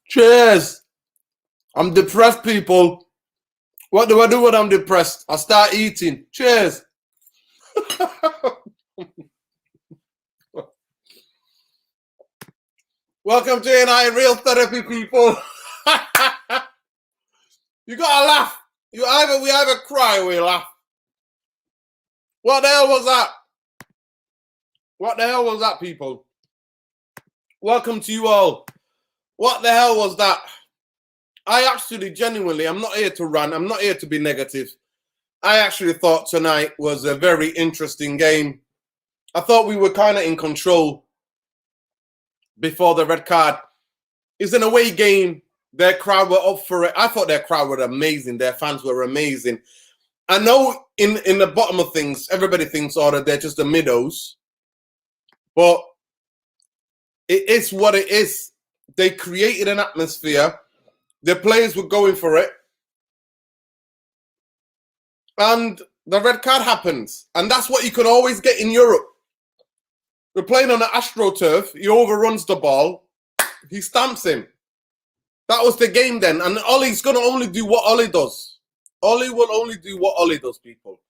Cheers. I'm depressed, people. What do I do when I'm depressed? I start eating. Cheers. Welcome to NI Real Therapy, people. You gotta laugh. We either cry or we laugh. What the hell was that? What the hell was that, people? Welcome to you all. What the hell was that? I actually, genuinely, I'm not here to rant. I'm not here to be negative. I actually thought tonight was a very interesting game. I thought we were kind of in control before the red card. It's an away game. Their crowd were up for it. I thought their crowd were amazing. Their fans were amazing. I know in the bottom of things, everybody thinks, oh, that they're just the middows. But it is what it is. They created an atmosphere. The players were going for it. And the red card happens. And that's what you can always get in Europe. We're playing on the AstroTurf. He overruns the ball. He stamps him. That was the game then. And Ollie's going to only do what Ollie does. Ollie will only do what Ollie does, people.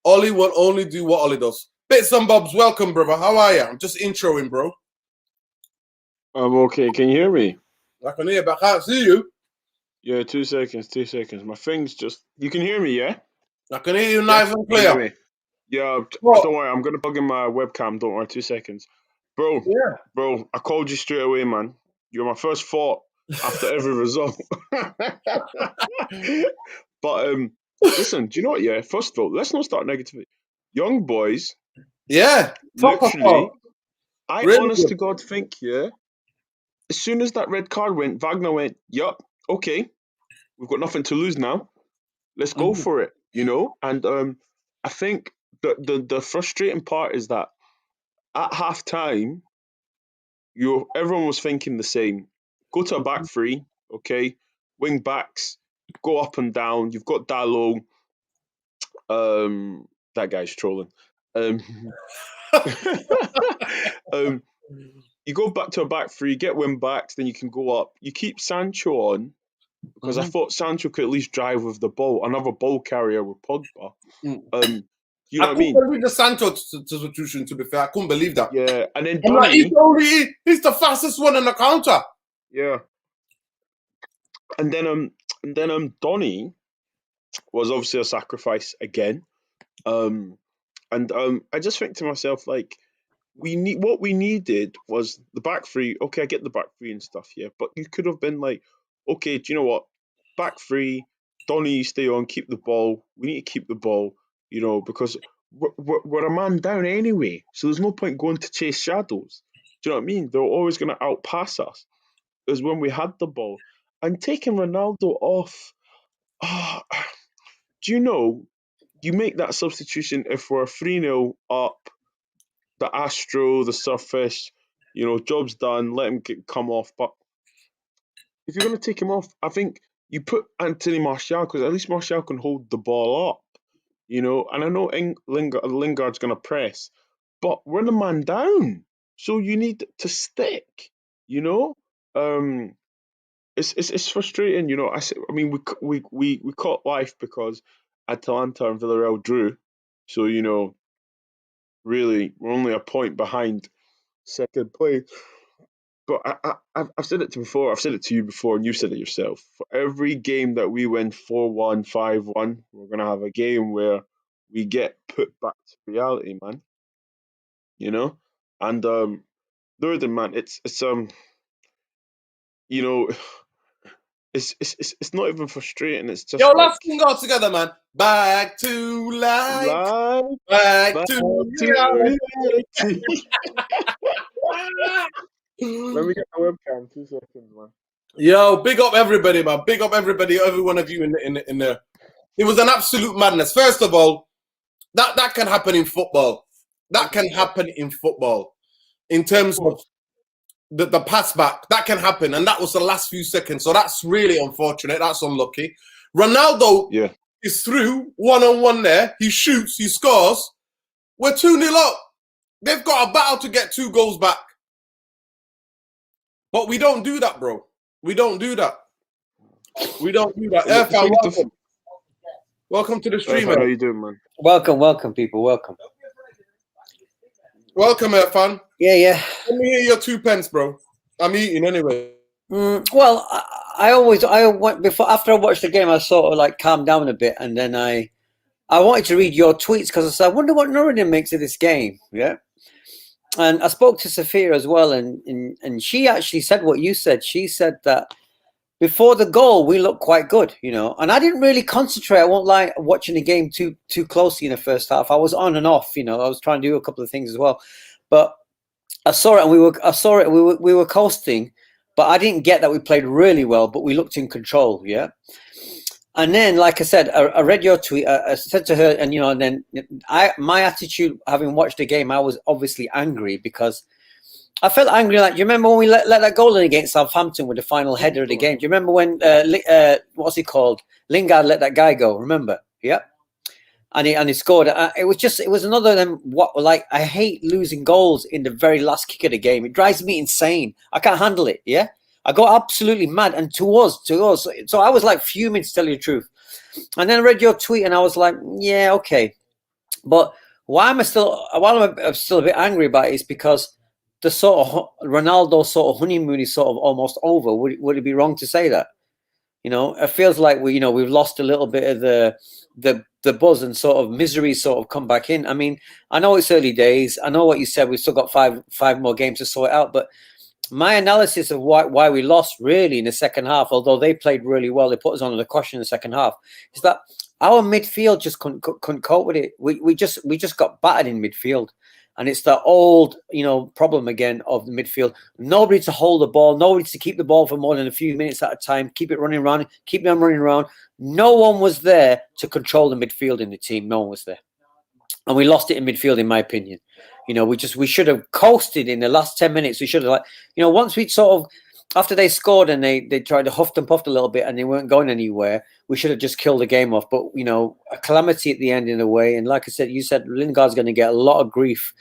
Ollie will only do what Ollie does. Bits and Bobs, welcome, brother. How are you? I'm just introing, bro. I'm okay. Can you hear me? I can hear, but I can't see you. Yeah, 2 seconds, 2 seconds. My thing's just... You can hear me, yeah? I can hear you nice and clear. Anyway. Yeah, don't worry. I'm going to plug in my webcam. Don't worry, 2 seconds. Bro, I called you straight away, man. You're my first thought after every result. But, listen, do you know what, yeah? First of all, let's not start negatively. Young boys... Yeah. Literally, I really honest good. to God think, yeah, as soon as that red card went, Wagner went, yup, okay, we've got nothing to lose now. Let's go for it, you know? And I think the frustrating part is that at half-time, everyone was thinking the same. Go to a back three, okay? Wing backs, go up and down. You've got Dalot. That guy's trolling. You go back to a back three, get wing backs, then you can go up. You keep Sancho on, because I thought Sancho could at least drive with the ball, another ball carrier with Pogba. You know what I mean? I couldn't believe the Sancho substitution, to be fair. I couldn't believe that. Yeah, and then Like, he's the fastest one on the counter. Yeah. And then Donny was obviously a sacrifice again. And I just think to myself, like, what we needed was the back three. Okay, I get the back three and stuff, yeah, but you could have been like, okay, do you know what? Back three, Donny, stay on, keep the ball. We need to keep the ball, you know, because we're a man down anyway, so there's no point going to chase shadows. Do you know what I mean? They're always going to outpass us. Is when we had the ball. And taking Ronaldo off, do you know, you make that substitution if we're 3-0 up, the Astro, the surface, you know, job's done, let him come off. But if you're going to take him off, I think you put Anthony Martial, because at least Martial can hold the ball up, you know. And I know Lingard's going to press, but we're the man down. So you need to stick, you know. It's frustrating, you know. I mean, we caught life because Atalanta and Villarreal drew, so you know, really we're only a point behind second place. But I've said it before. I've said it to you before, and you said it yourself. For every game that we win 4-1, 5-1, we're gonna have a game where we get put back to reality, man. You know, and Lurden, man, it's you know. It's not even frustrating. It's just let's sing all together, man. Back to life. Back to reality. Let me get my webcam. 2 seconds, man. Yo, big up everybody, man. Big up everybody, every one of you in there. It was an absolute madness. First of all, that can happen in football. That can happen in football. In terms of the pass back, that can happen, and that was the last few seconds. So that's really unfortunate. That's unlucky. Ronaldo is through one-on-one there. He shoots, he scores. We're 2-0 up. They've got a battle to get 2 goals back. But we don't do that, bro. We don't do that. We don't do that. I Irfan, think welcome. Welcome to the stream. How you doing, man? Welcome, people. Welcome. Welcome, Irfan. Yeah. Let me hear your 2 pence, bro. I'm eating anyway. Well, after I watched the game, I sort of like calmed down a bit, and then I wanted to read your tweets because I said, I wonder what Nuruddin makes of this game. Yeah. And I spoke to Sophia as well, and she actually said what you said. She said that before the goal, we looked quite good, you know. And I didn't really concentrate. I won't lie, watching the game too closely in the first half. I was on and off, you know. I was trying to do a couple of things as well, but I saw it, and we were coasting, but I didn't get that we played really well, but we looked in control, yeah. And then, like I said, I read your tweet. I said to her, and you know, and then my attitude, having watched the game, I was obviously angry because I felt angry. Like, do you remember when we let that goal in against Southampton with the final header of the game? Do you remember when what's he called? Lingard let that guy go. Remember? Yeah. And he scored. It was another of them. I hate losing goals in the very last kick of the game. It drives me insane. I can't handle it. Yeah. I got absolutely mad, and to us. So I was like fuming, to tell you the truth. And then I read your tweet, and I was like, yeah, okay. But why I'm still a bit angry about it is because the sort of Ronaldo sort of honeymoon is sort of almost over. Would it be wrong to say that? You know, it feels like we've lost a little bit of the buzz, and sort of misery sort of come back in. I mean, I know it's early days. I know what you said. We've still got five more games to sort it out, but my analysis of why we lost really in the second half, although they played really well, they put us on the cushion in the second half, is that our midfield just couldn't cope with it. We just got battered in midfield, and it's the old problem again of the midfield. Nobody to hold the ball, nobody to keep the ball for more than a few minutes at a time, keep it running around, keep them running around. No one was there to control the midfield in the team. No one was there, and we lost it in midfield, in my opinion. You know, we should have coasted in the last 10 minutes. We should have, once we sort of, after they scored and they tried to huff and puff a little bit and they weren't going anywhere, we should have just killed the game off. But, a calamity at the end in a way. And like I said, you said Lingard's going to get a lot of grief,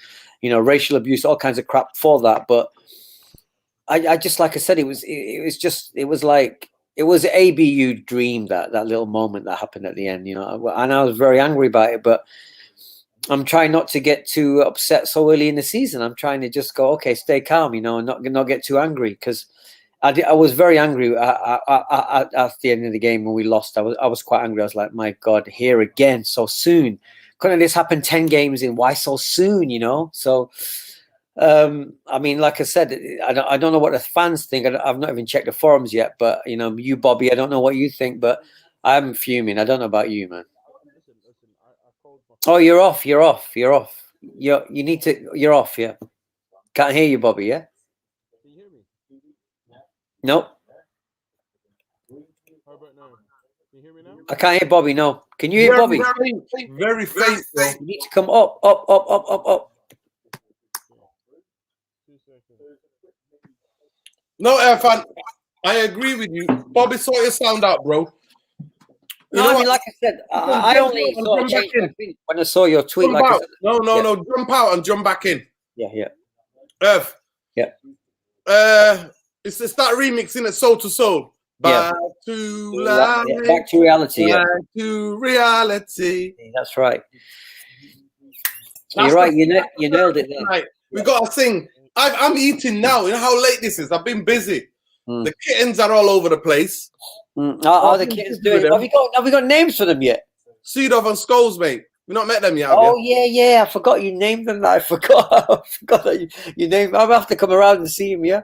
racial abuse, all kinds of crap for that. But I just, like I said, it was like, it was an ABU dream, that little moment that happened at the end, and I was very angry about it, but I'm trying not to get too upset so early in the season. I'm trying to just go, okay, stay calm, and not get too angry, because I was very angry at the end of the game when we lost. I was quite angry. I was like, my God, here again, so soon. Couldn't this happen 10 games in? Why so soon, So, I mean, like I said, I don't know what the fans think. I've not even checked the forums yet, but, you, Bobby, I don't know what you think, but I'm fuming. I don't know about you, man. Oh, you're off. You're off. You're off. Yeah. Can't hear you, Bobby. Yeah. Can you hear me? No. How about now? Can you hear me now? I can't hear Bobby. No. Can you hear Bobby? Very faint. You need to come up. 2 seconds. No, Irfan, I agree with you. Bobby, sort your sound out, bro. I mean, like I said, I only sort of changed my opinion when I saw your tweet. Jump out. No, jump out and jump back in. Yeah. Irf. Yeah. It's that remixing it, Soul to Soul. Back to life. Yeah, back to reality. Back to reality. That's right. You're right. You nailed it there. Right. We got to sing. I'm eating now. You know how late this is? I've been busy. The kittens are all over the place. How the kittens doing? Have we got names for them yet? Seedorf and Scholes, mate. We've not met them yet. Oh yeah. I forgot you named them. I forgot that you named them. I'll have to come around and see them. Yeah.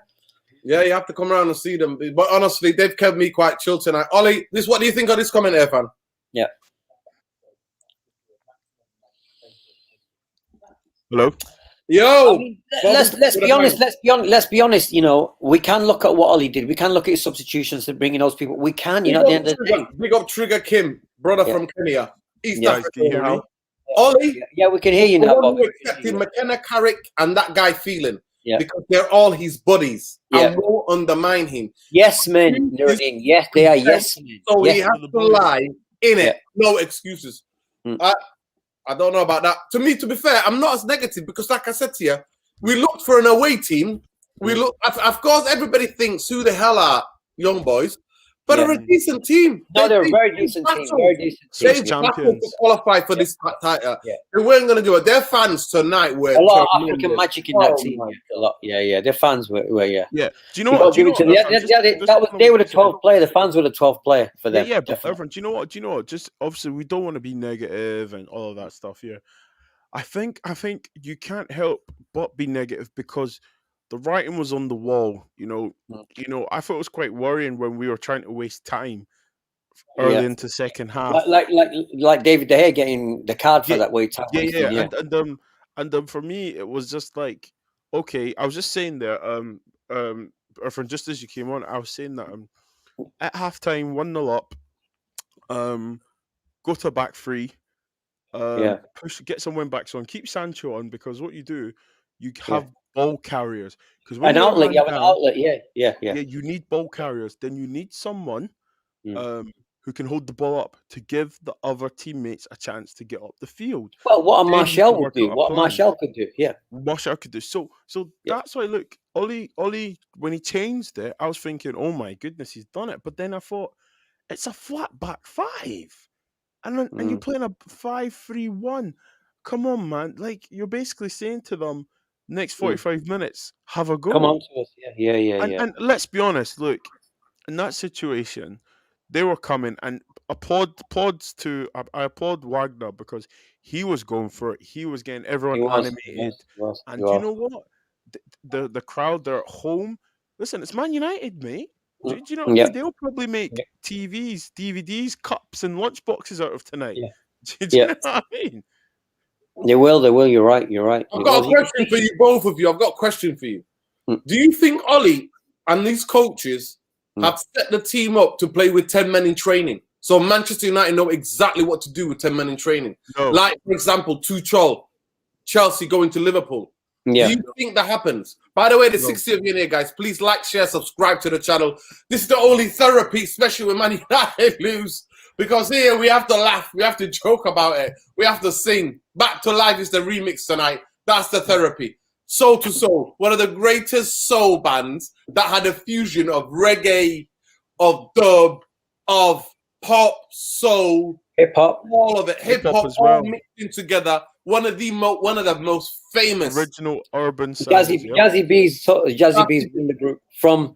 Yeah, you have to come around and see them. But honestly, they've kept me quite chill tonight. Ollie, what do you think of this comment, Irfan? Yeah. Hello. Yo, I mean, let's be honest. Let's be honest. We can look at what Ollie did. We can look at his substitutions and bringing those people. We can. At the end of the day. Big up Trigger Kim, brother from Kenya. East Africa. Can you hear me? Ollie. Yeah, we can hear you now, Bob. Accepting McKenna, Carrick, and that guy Phelan. Yeah. Because they're all his buddies. And won't undermine him. Yes, men. Nuruddin. Yes, they are. Yes, men. So yes, he has to lie in it. No excuses. I don't know about that. To me, to be fair, I'm not as negative because, like I said to you, we looked for an away team We look, of course, everybody thinks who the hell are young boys, but they're a decent team. No, they're a very decent team. Very decent team. They battled to qualify for this title. They weren't going to do it. Their fans tonight were a lot of African magic in that team. A lot. Yeah. Their fans were. Yeah. Do you know what? They were the 12th player. The fans were the 12th player for them. Yeah. But everyone, do you know what? Just obviously, we don't want to be negative and all of that stuff here. I think you can't help but be negative because the writing was on the wall. You know, I thought it was quite worrying when we were trying to waste time early into second half. Like David De Gea getting the card for that way. And for me, it was just like, okay, I was just saying there, Irfan, just as you came on, I was saying that at halftime, 1-0 up, go to a back three. Get some win backs on, keep Sancho on, because what you do, you have ball carriers. Because an outlet, yeah. You need ball carriers. Then you need someone who can hold the ball up to give the other teammates a chance to get up the field. Well, what Martial would do, what Martial could do, Martial could do. So that's why, look, Ollie, when he changed it, I was thinking, oh my goodness, he's done it. But then I thought, it's a flat back five. And you're playing a 5-3-1. Come on, man. Like, you're basically saying to them, next 45 minutes, have a go. Come on to us. Yeah. And let's be honest, look, in that situation, they were coming, and I applaud Wagner because he was going for it. He was getting everyone animated. You know what? The crowd, they're at home. Listen, it's Man United, mate. Do you know what I mean? They'll probably make TVs, DVDs, cups, and lunch boxes out of tonight. Do you know what I mean? They will. You're right. I've got a question for you, both of you. I've got a question for you. Do you think Ollie and these coaches have set the team up to play with 10 men in training? So Manchester United know exactly what to do with 10 men in training. No. Like, for example, Tuchel, Chelsea going to Liverpool. Yeah. Do you think that happens? By the way, the 60 of you here, guys, please like, share, subscribe to the channel. This is the only therapy, especially when Man United lose. Because here we have to laugh, we have to joke about it, we have to sing. Back to Life is the remix tonight. That's the therapy. Soul to Soul, one of the greatest soul bands that had a fusion of reggae, of dub, of pop, soul, hip hop, all of it, hip hop as well, all mixing together. One of the most famous original urban sounds. Jazzy B's in the group from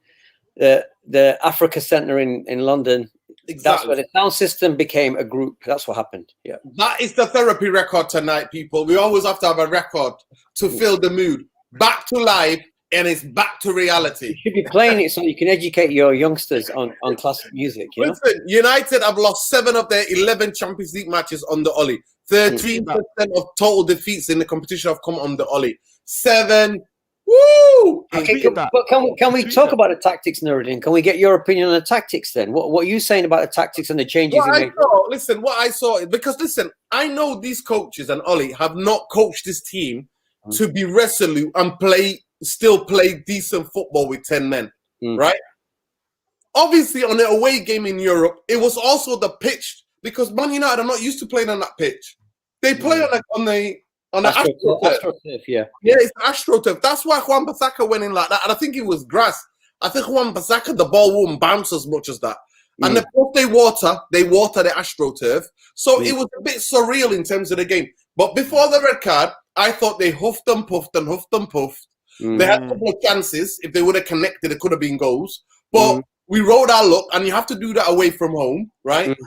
the Africa Centre in London. Exactly. That's where the sound system became a group. That's what happened. Yeah. That is the therapy record tonight, people. We always have to have a record to fill the mood. Back to live, and it's back to reality. You should be playing it so you can educate your youngsters on classic music. You know? Listen, United have lost 7 of their 11 Champions League matches on the Ollie. 13% of total defeats in the competition have come on the Ollie. 7. Woo! Okay, can we talk about the tactics, Nuruddin? Can we get your opinion on the tactics then? What are you saying about the tactics and the changes? What I saw, because listen, I know these coaches and Ollie have not coached this team to be resolute and still play decent football with 10 men, right? Obviously, on the away game in Europe, it was also the pitch, because Man United are not used to playing on that pitch. They play on the AstroTurf. Yeah, it's AstroTurf. That's why Juan Bissaka went in like that. And I think it was grass. I think Juan Bissaka, the ball wouldn't bounce as much as that. And of course they water the AstroTurf. So it was a bit surreal in terms of the game. But before the red card, I thought they huffed and puffed. They had a couple of chances. If they would have connected, it could have been goals. But we rode our luck, and you have to do that away from home, right?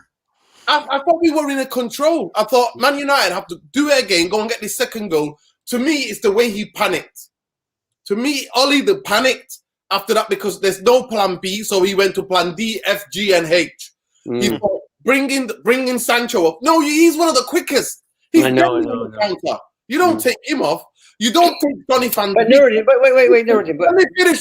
I thought we were in control. I thought Man United have to do it again, go and get the second goal. To me, it's the way he panicked. To me, Ollie panicked after that because there's no plan B, so he went to plan D, F, G, and H. He thought, bring in Sancho up. No, he's one of the quickest. He's on the counter. You don't take him off. You don't take Donny van de Beek. Wait, Nuruddin.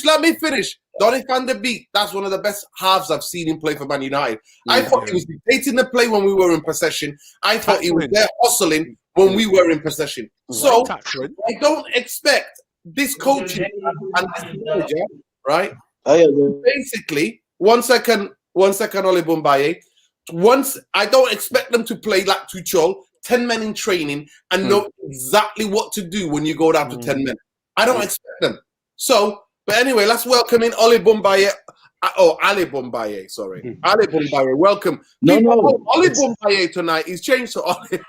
Let me finish. Donny van de Beek, that's one of the best halves I've seen him play for Man United. I thought he was dictating the play when we were in possession. I thought he was there hustling when we were in possession. So I don't expect this coaching and this manager, right? Basically, one second, Oli Bumbaye. I don't expect them to play like Tuchel, 10 men in training, and know exactly what to do when you go down to 10 men. I don't expect them. So But anyway, let's welcome in Oli Bumbaye. Ali Bumbaye, sorry. Ali Bumbaye, welcome. No. Oli Bumbaye tonight. He's changed to Oli.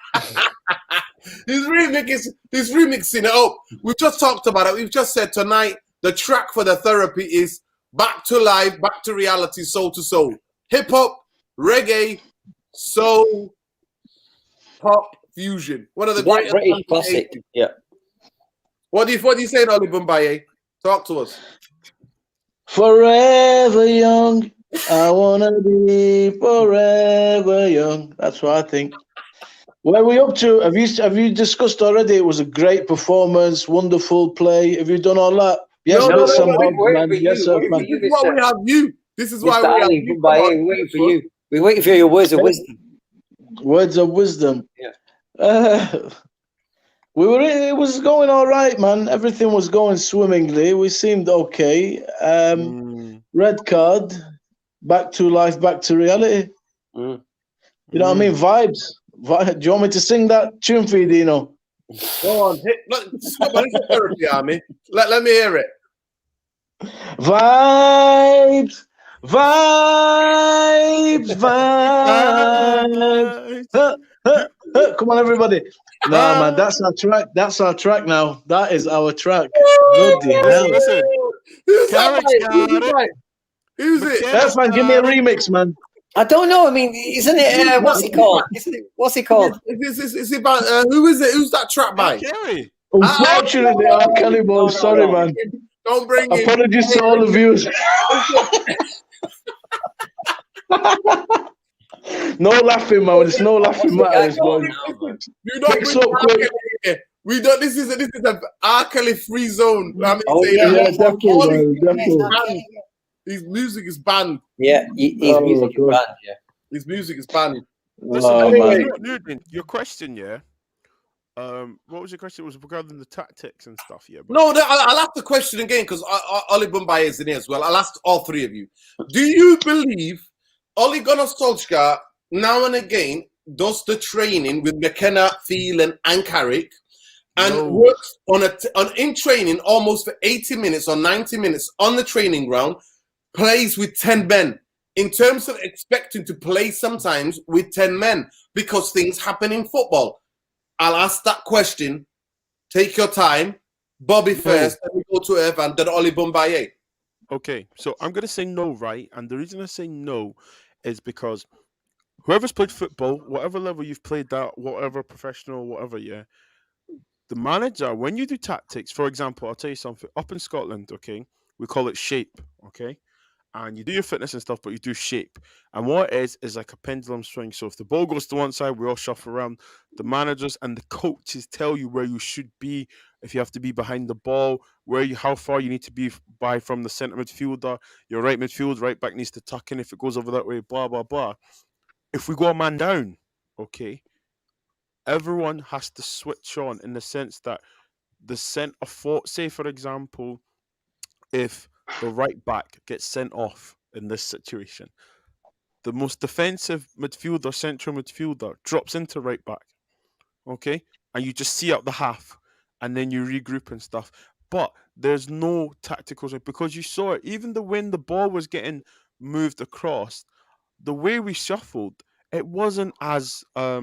He's remixing it up. We've just talked about it. We've just said tonight the track for the therapy is back to life, back to reality, soul to soul. Hip hop, reggae, soul, pop, fusion. One of the That British classic. Yeah. What do you say, Oli Bumbaye? Talk to us. Forever young. I wanna be forever young. That's what I think. Where are we up to? Have you discussed already? It was a great performance, wonderful play. Have you done all that? Yes, No, bits and bobs, man. wait Yes, sir, man. This is why we have you. This is why we have Ali you. Bumbaye, we're waiting for you. We're waiting for your words of wisdom. Words of wisdom. Yeah. It was going all right, man. Everything was going swimmingly. We seemed okay. Red card, back to life, back to reality. You know what I mean? Vibes. Do you want me to sing that tune for you, Dino? Go on. Stop on this therapy, Army. Let me hear it. Vibes. Vibes. Vibes. Come on, everybody. No, man, that's our track. That's our track now. That is our track. Bloody hell. Listen. Who's that? Who's it? Yes, man, give me a remix, man. I don't know. I mean, isn't it? What's it called? What's it called? Is it about who is it? Who's that track by? Kelly. Unfortunately, R. Kelly boy. Sorry, man. Don't bring it. Apologies to all the viewers. No laughing, man. There's no laughing matters, boy. You don't bring R. Kelly here. We don't. This is a R. Kelly free zone. I mean, yeah, definitely. His music is banned. Yeah, his music is banned. Yeah, his music is banned. Listen, anyway. Your question, yeah. What was your question? It was regarding the tactics and stuff, yeah. But... No, I'll ask the question again because Oli Bumbaye is in here as well. I'll ask all three of you. Do you believe Ole Gunnar Solskjaer now and again does the training with McKenna, Phelan, and Carrick, and works in training almost for 80 minutes or 90 minutes on the training ground, plays with 10 men in terms of expecting to play sometimes with 10 men because things happen in football? I'll ask that question. Take your time. Bobby first, then we go to Evan, then Oli Bumbaye. Okay, so I'm going to say no, right? And the reason I say no is because whoever's played football, whatever level you've played that, whatever professional, whatever, yeah, the manager, when you do tactics, for example, I'll tell you something. Up in Scotland, okay, we call it shape, okay? And you do your fitness and stuff, but you do shape. And what it is like a pendulum swing. So if the ball goes to one side, we all shuffle around. The managers and the coaches tell you where you should be, if you have to be behind the ball, how far you need to be by from the centre midfielder. Your right midfield, right back needs to tuck in if it goes over that way, blah, blah, blah. If we go a man down, okay, everyone has to switch on in the sense that the centre forward, say for example, if the right back gets sent off in this situation, the most defensive midfielder, central midfielder, drops into right back, okay? And you just see out the half, and then you regroup and stuff. But there's no tactical, because you saw it, even when the ball was getting moved across, the way we shuffled, it wasn't as a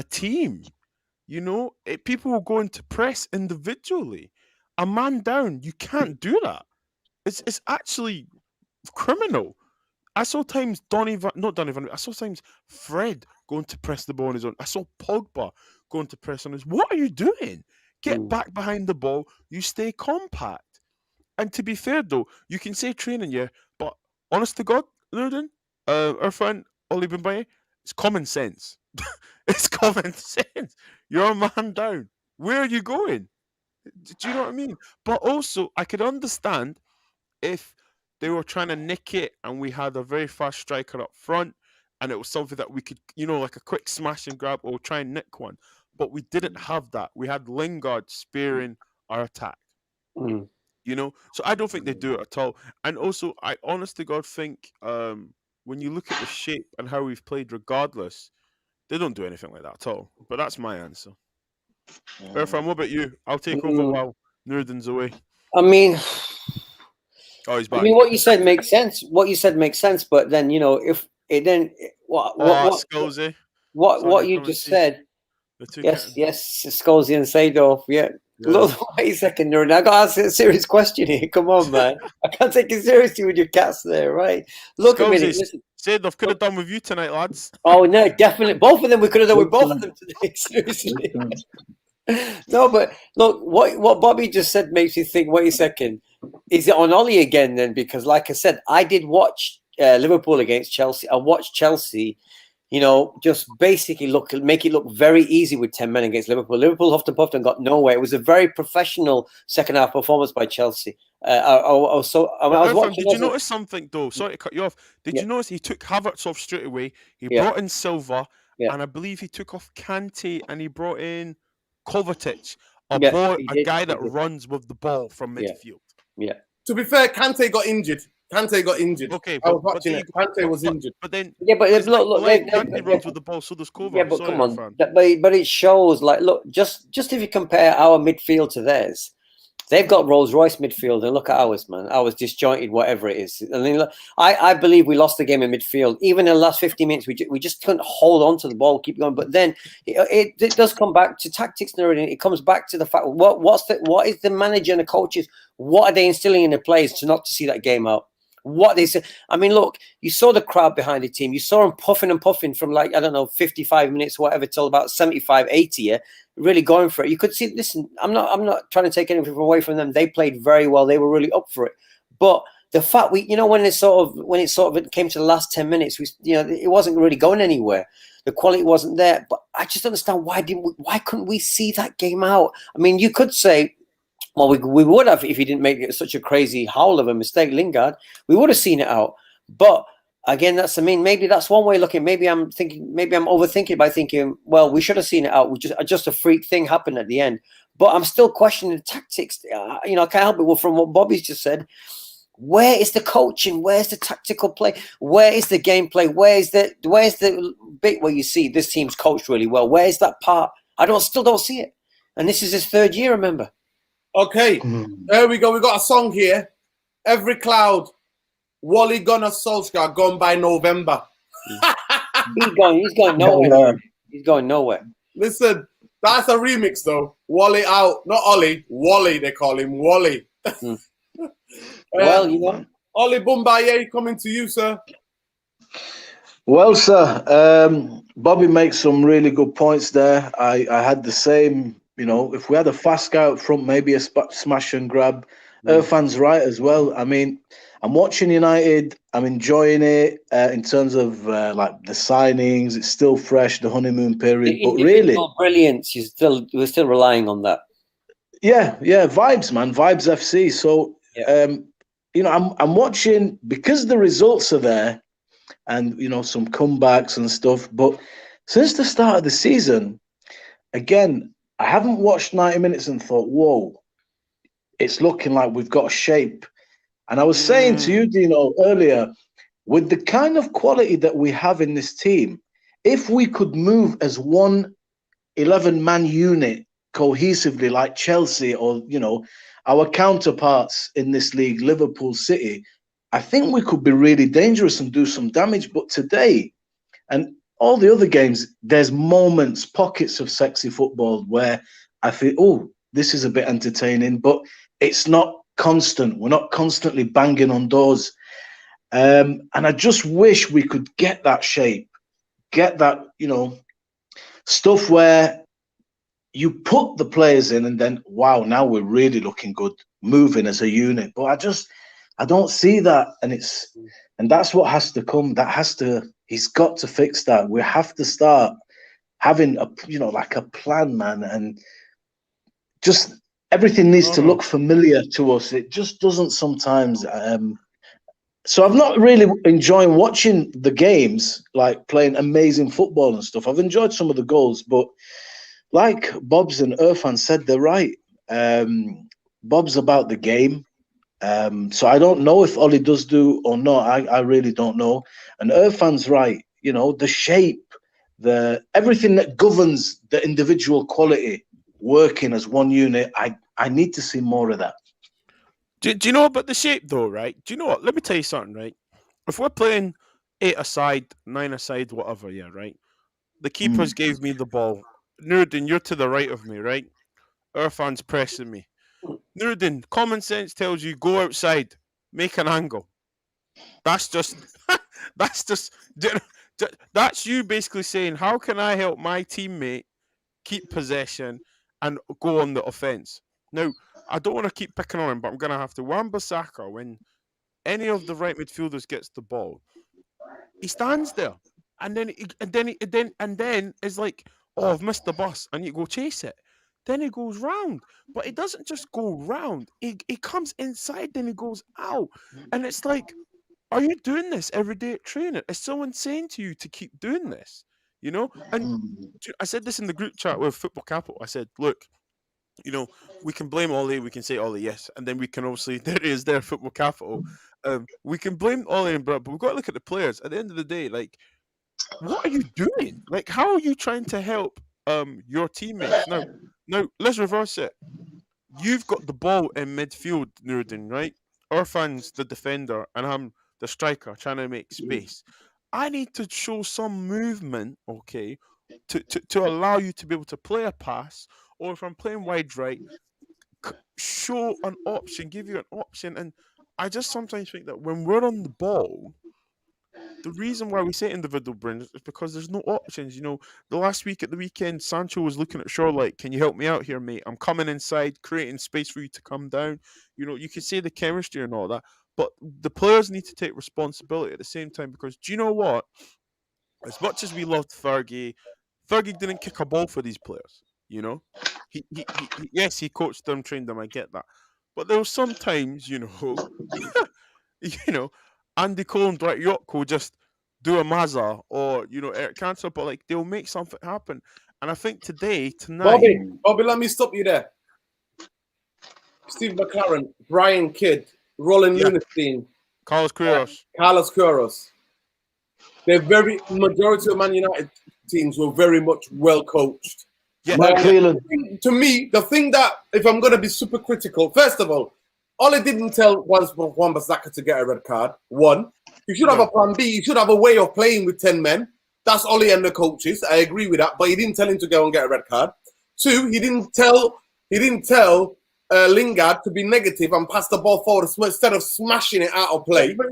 team, you know? People were going to press individually. A man down, you can't do that. It's actually criminal. I saw times I saw times Fred going to press the ball on his own. I saw Pogba going to press on his. What are you doing? Get back behind the ball. You stay compact. And to be fair though, you can say training, yeah, but honest to God, Lurden, our friend Oli Bumbaye, it's common sense. It's common sense. You're a man down. Where are you going? Do you know what I mean? But also, I could understand if they were trying to nick it and we had a very fast striker up front and it was something that we could, like a quick smash and grab or try and nick one. But we didn't have that. We had Lingard spearing our attack. So I don't think they do it at all. And also, I honest to God think when you look at the shape and how we've played regardless, they don't do anything like that at all. But that's my answer. Irfan, what about you? I'll take over while Nurden's away. I mean, Oh, he's back. I mean, what you said makes sense. What you said makes sense, but then if it then what Scholesy. what you just said. Yes, Scholesy and Seedorf. Yeah. Look, wait a second, Nurin. I got to ask a serious question here. Come on, man. I can't take it seriously with your cats there, right? Look a minute. Listen. Seedorf could have done with you tonight, lads. Oh no, definitely. Both of them we could have done with both of them today. Seriously. No, but look, what Bobby just said makes you think. Wait a second. Is it on Ollie again then? Because, like I said, I did watch Liverpool against Chelsea. I watched Chelsea, just basically make it look very easy with 10 men against Liverpool. Liverpool huffed and puffed and got nowhere. It was a very professional second half performance by Chelsea. I was watching. Did you notice something though? Sorry to cut you off. Did you notice he took Havertz off straight away? He brought in Silva, and I believe he took off Kante and he brought in Kovacic, a guy that runs with the ball from midfield. Yeah. To be fair, Kante got injured. Okay, I was watching it. Kante was injured. But then, look, Kante runs with the ball, so does Kovac. Yeah, but come on. But it shows, like, look, just if you compare our midfield to theirs, they've got Rolls-Royce midfield, and look at ours, man. Ours disjointed, whatever it is. I mean, look, I believe we lost the game in midfield. Even in the last 50 minutes, we just couldn't hold on to the ball, keep going. But then it does come back to tactics, and it comes back to the fact what is the manager and the coaches? What are they instilling in the players to see that game out? What they say. I mean, look, you saw the crowd behind the team. You saw them puffing and puffing from 55 minutes, whatever, till about 75, 80. Yeah, really going for it. You could see. Listen, I'm not trying to take anything away from them. They played very well. They were really up for it. But the fact when it sort of came to the last 10 minutes, it wasn't really going anywhere. The quality wasn't there. But I just understand why couldn't we see that game out? I mean, you could say, well, we would have if he didn't make such a crazy howl of a mistake, Lingard. We would have seen it out. But again, maybe that's one way of looking. Maybe I'm overthinking by thinking, well, we should have seen it out. Just a freak thing happened at the end. But I'm still questioning the tactics. I can't help it. Well, from what Bobby's just said, where is the coaching? Where's the tactical play? Where is the gameplay? Where's the bit where you see this team's coached really well? Where's that part? Still don't see it. And this is his third year, remember? Okay, there we go. We got a song here. Every cloud, Wally Gunnar Solskjaer gone by November. He's going nowhere. He's going nowhere. Listen, that's a remix though. Wally out, not Ollie. Wally, they call him Wally. Well, Ollie Bumbaye coming to you, sir. Well, sir, Bobby makes some really good points there. I had the same. If we had a fast guy up front, maybe a smash and grab. Irfan's right as well. I mean, I'm watching United. I'm enjoying it in terms of the signings. It's still fresh, the honeymoon period. But really, brilliance. We're still relying on that. Yeah, vibes, man. Vibes FC. So, I'm watching because the results are there, and some comebacks and stuff. But since the start of the season, again, I haven't watched 90 minutes and thought, whoa, it's looking like we've got a shape. And I was saying to you, Dino, earlier, with the kind of quality that we have in this team, if we could move as one 11-man unit cohesively like Chelsea or, our counterparts in this league, Liverpool, City, I think we could be really dangerous and do some damage. But today, and all the other games, there's moments, pockets of sexy football where I feel, oh, this is a bit entertaining, but it's not constant. We're not constantly banging on doors. And I just wish we could get that shape, get that, stuff where you put the players in and then, wow, now we're really looking good, moving as a unit. But I don't see that. And that's what has to come. He's got to fix that. We have to start having a plan, man. And just everything needs to look familiar to us. It just doesn't sometimes. So I'm not really enjoying watching the games, like playing amazing football and stuff. I've enjoyed some of the goals, but like Bob's and Irfan said, they're right. Bob's about the game. So I don't know if Ollie does do or not. I really don't know. And Irfan's right. The shape, everything that governs the individual quality working as one unit. I need to see more of that. Do you know about the shape though, right? Do you know what? Let me tell you something, right? If we're playing 8 aside, 9 aside, whatever, yeah, right? The keepers gave me the ball. Nuruddin, you're to the right of me, right? Irfan's pressing me. Nuruddin, common sense tells you go outside, make an angle. That's just, that's you basically saying, how can I help my teammate keep possession and go on the offense? Now, I don't want to keep picking on him, but I'm going to have to. Wan-Bissaka, when any of the right midfielders gets the ball, he stands there, and then it's like, oh, I've missed the bus, and you go chase it. Then he goes round, but it doesn't just go round. He comes inside, then he goes out, and it's like, are you doing this every day at training? Is someone saying to you to keep doing this? You know, and I said this in the group chat with Football Capital. I said, look, you know, we can blame Ollie, we can say Ollie, yes, and then we can obviously there is their Football Capital. We can blame Ollie and Brad, but we've got to look at the players. At the end of the day, like, what are you doing? Like, how are you trying to help your teammates? Now let's reverse it. You've got the ball in midfield, Nuruddin, right? Irfan's the defender, and I'm the striker trying to make space. I need to show some movement, okay, to allow you to be able to play a pass, or if I'm playing wide right, show an option, give you an option. And I just sometimes think that when we're on the ball, the reason why we say individual brilliance is because there's no options. You know, the last week at the weekend, Sancho was looking at Shaw like, can you help me out here, mate? I'm coming inside, creating space for you to come down. You know, you can say the chemistry and all that, but the players need to take responsibility at the same time, because do you know what? As much as we loved Fergie didn't kick a ball for these players. You know, yes, he coached them, trained them. I get that, but there was sometimes, you know, you know, Andy Cole and Dwight York will just do a Mazza, or you know, Eric Cantona, but like they'll make something happen. And I think tonight, Bobby, let me stop you there. Steve McLaren, Brian Kidd, Roland Lunestein, Carlos Queiroz. They're majority of Man United teams were very much well coached. Yeah, to me, the thing that, if I'm going to be super critical, first of all, Ole didn't tell Wan-Bissaka to get a red card. One, you should have a plan B. You should have a way of playing with 10 men. That's Ole and the coaches. I agree with that, but he didn't tell him to go and get a red card. Two, he didn't tell Lingard to be negative and pass the ball forward instead of smashing it out of play. But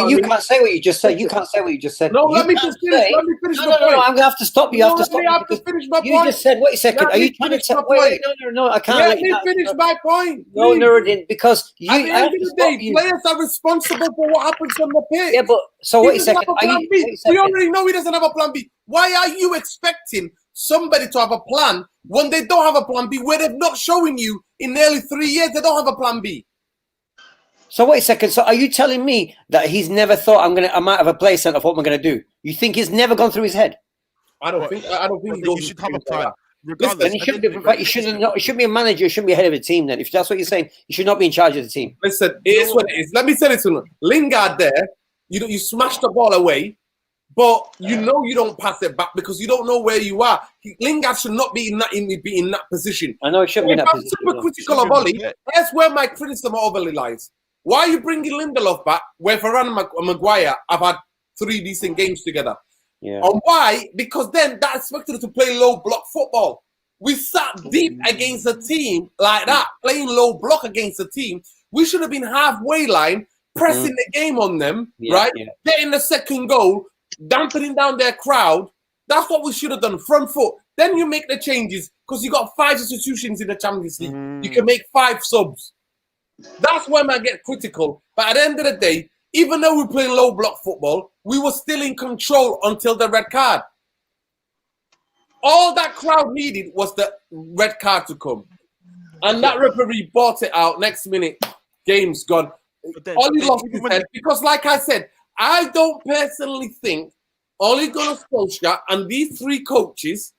you can't say what you just said. You can't say what you just said. No, let me finish my point. No, I'm going to have to stop you. No, let me have to finish my point. You just said, wait a second. Are you trying to tell? Wait, no, I can't. Let me finish my point. No, Nuruddin, because you. At the end of the day, players are responsible for what happens on the pitch. Yeah, but so wait a second. We already know he doesn't have a plan B. Why are you expecting somebody to have a plan when they don't have a plan B, where they've not shown you in nearly 3 years they don't have a plan B? So wait a second. So are you telling me that he's never thought I might have a play centre for what I'm going to do? You think it's never gone through his head? I don't think you should have a plan. Then he shouldn't be a manager. He shouldn't be head of a team. Then, if that's what you're saying, he should not be in charge of the team. Listen, it is what it is. Let me tell you something. Lingard there, you smash the ball away, but you know you don't pass it back because you don't know where you are. Lingard should not be in that position. I know it shouldn't be in that position. I'm super critical of Ollie. That's where my criticism overly lies. Why are you bringing Lindelof back where Varane and Maguire have had 3 decent games together? Yeah. And why? Because then that expected us to play low block football. We sat deep against a team like that, playing low block against a team. We should have been halfway line, pressing the game on them, right? Yeah. Getting the second goal, dampening down their crowd. That's what we should have done, front foot. Then you make the changes because you got 5 substitutions in the Champions League. You can make 5 subs. That's when I get critical. But at the end of the day, even though we're playing low block football, we were still in control until the red card. All that crowd needed was the red card to come. And that referee bought it out. Next minute, game's gone. Ollie lost his head because, like I said, I don't personally think Ole Gunnar Solskjaer and these 3 coaches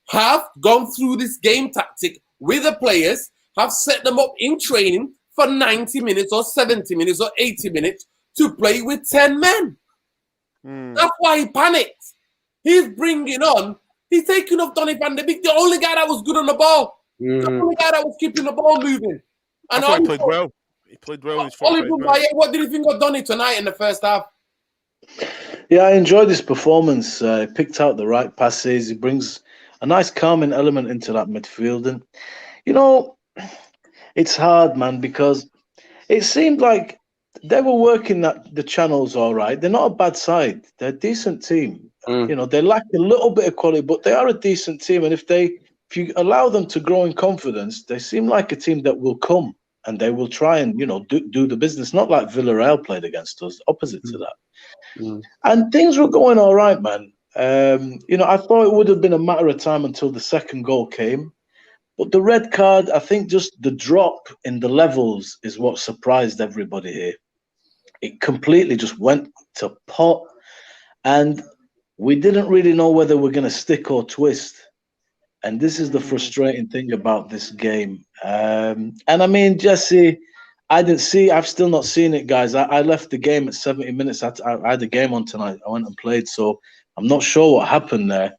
have gone through this game tactic with the players, have set them up in training for 90 minutes or 70 minutes or 80 minutes to play with 10 men. That's why he panicked. He's taking off Donny van de Beek, the only guy that was good on the ball. The only guy that was keeping the ball moving. And I thought he played well. He played well in his Oli 45 minutes. Bumbaye, what did you think of Donny tonight in the first half? Yeah, I enjoyed his performance. He picked out the right passes. He brings a nice calming element into that midfield. And, you know, it's hard, man, because it seemed like they were working the channels all right. They're not a bad side. They're a decent team. You know, they lack a little bit of quality, but they are a decent team. And if you allow them to grow in confidence, they seem like a team that will come and they will try and, you know, do the business. Not like Villarreal played against us, opposite to that. And things were going all right, man. You know, I thought it would have been a matter of time until the second goal came. But the red card, I think just the drop in the levels is what surprised everybody here. It completely just went to pot. And we didn't really know whether we're going to stick or twist. And this is the frustrating thing about this game. And I mean, Jesse, I've still not seen it, guys. I left the game at 70 minutes. I had a game on tonight. I went and played, so I'm not sure what happened there.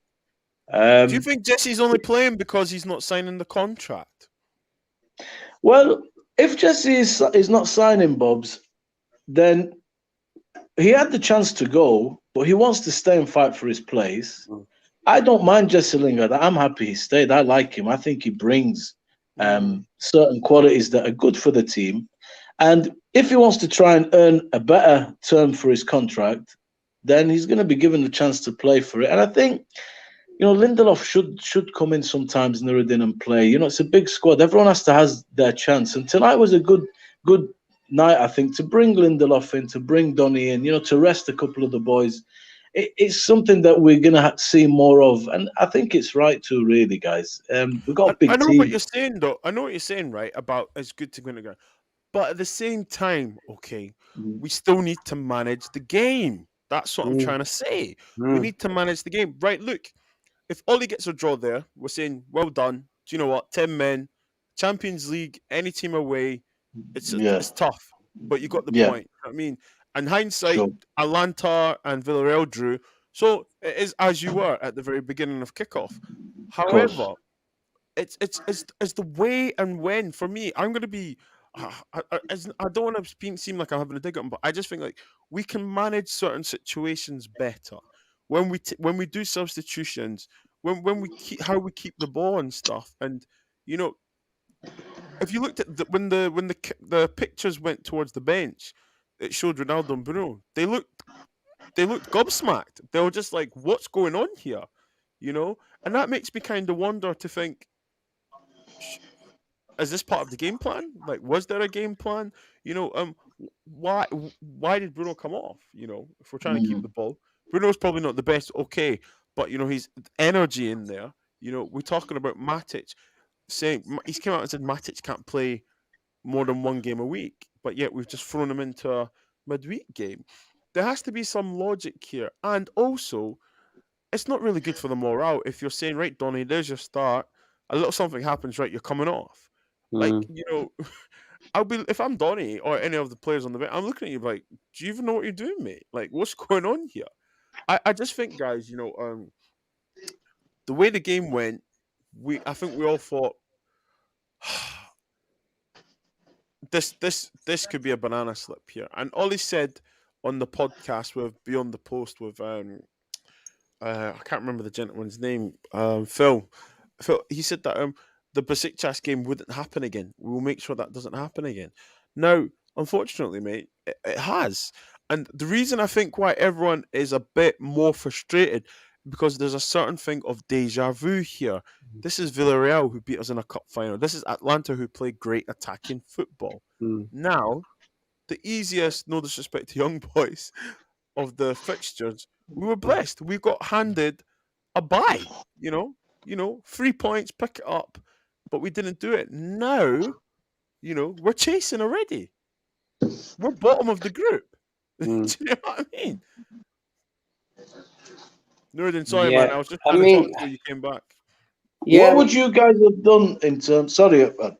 Do you think Jesse's only playing because he's not signing the contract? Well, if Jesse is not signing Bobs, then he had the chance to go, but he wants to stay and fight for his place. I don't mind Jesse Lingard. I'm happy he stayed. I like him. I think he brings certain qualities that are good for the team. And if he wants to try and earn a better term for his contract, then he's going to be given the chance to play for it. And I think, you know, Lindelof should come in sometimes, Nuruddin, and play. You know, it's a big squad. Everyone has to have their chance. And tonight was a good night, I think, to bring Lindelof in, to bring Donny in, you know, to rest a couple of the boys. It's something that we're going to see more of. And I think it's right too, really, guys. We've got a big team. I know what you're saying, though. I know what you're saying, right, about it's good to go in again. But at the same time, okay, we still need to manage the game. That's what I'm trying to say. We need to manage the game. Right, look, if Oli gets a draw there, we're saying, well done. Do you know what? 10 men, Champions League, any team away, it's tough. But you got the point. I mean, in hindsight, Atalanta and Villarreal drew. So it is as you were at the very beginning of kickoff. However, it's the way and when. For me, I'm going to be... I don't want to seem like I'm having a dig at them, but I just think like we can manage certain situations better when we do substitutions, when we how we keep the ball and stuff. And you know, if you looked at when the pictures went towards the bench, it showed Ronaldo and Bruno. They looked gobsmacked. They were just like, "What's going on here?" You know, and that makes me kind of wonder to think. Is this part of the game plan? Like, was there a game plan? You know, why did Bruno come off? You know, if we're trying to keep the ball, Bruno's probably not the best. Okay, but you know, he's energy in there. You know, we're talking about Matic saying he's came out and said Matic can't play more than one game a week, but yet we've just thrown him into a midweek game. There has to be some logic here, and also, it's not really good for the morale if you're saying, right, Donny, there's your start. A little something happens, right? You're coming off. Like, you know, if I'm Donny or any of the players on the bench, I'm looking at you like, do you even know what you're doing, mate? Like, what's going on here? I just think, guys, you know, the way the game went, I think we all thought this could be a banana slip here. And Ollie said on the podcast with Beyond the Post with I can't remember the gentleman's name, Phil. He said that the Besiktas game wouldn't happen again. We will make sure that doesn't happen again. Now, unfortunately, mate, it has. And the reason I think why everyone is a bit more frustrated, because there's a certain thing of deja vu here. This is Villarreal who beat us in a cup final. This is Atalanta who played great attacking football. Now, the easiest, no disrespect to young boys, of the fixtures, we were blessed. We got handed a bye, you know, 3 points, pick it up, but we didn't do it. Now, you know, we're chasing already. We're bottom of the group. Do you know what I mean? Nuruddin, sorry, man. I was just trying to talk until you came back. Yeah. What would you guys have done in terms? Sorry, I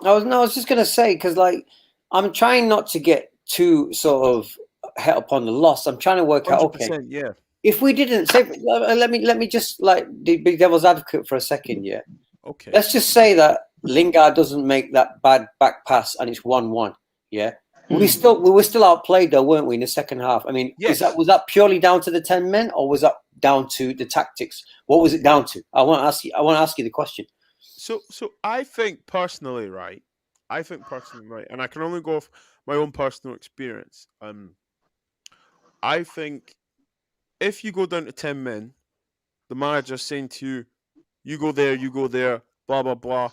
was just gonna say, because like I'm trying not to get too sort of het upon the loss. I'm trying to work out. Okay, yeah. If we didn't say, let me just like be devil's advocate for a second, yeah. Okay. Let's just say that Lingard doesn't make that bad back pass and it's 1-1. Yeah. We were still outplayed though, weren't we, in the second half? I mean, Yes. was that purely down to the 10 men, or was that down to the tactics? What was it down to? I want to ask you the question. So I think personally, right? And I can only go off my own personal experience. I think if you go down to 10 men, the manager's saying to you, you go there, blah blah blah.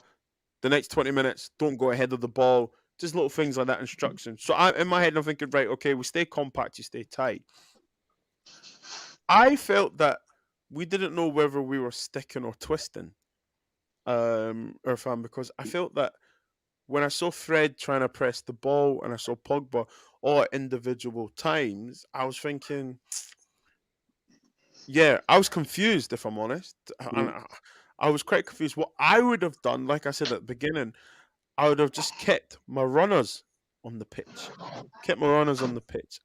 The next 20 minutes, don't go ahead of the ball. Just little things like that, instructions. So in my head, I'm thinking, right, okay, we stay compact, you stay tight. I felt that we didn't know whether we were sticking or twisting, Irfan, because I felt that when I saw Fred trying to press the ball and I saw Pogba all at individual times, I was thinking, yeah, I was confused, if I'm honest. And I was quite confused. What I would have done, like I said at the beginning, I would have just kept my runners on the pitch,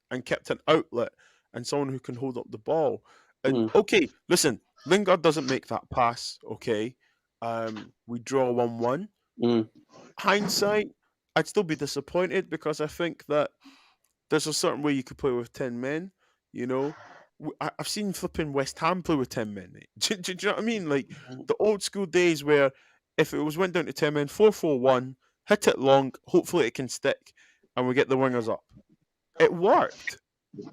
and kept an outlet and someone who can hold up the ball. And okay, listen, Lingard doesn't make that pass. Okay, we draw 1-1. Hindsight, I'd still be disappointed because I think that there's a certain way you could play with 10 men. You know, I've seen flipping West Ham play with 10 men. Do you know what I mean? Like the old school days where if it went down to 10 men, 4-4-1, hit it long, hopefully it can stick, and we get the wingers up. It worked,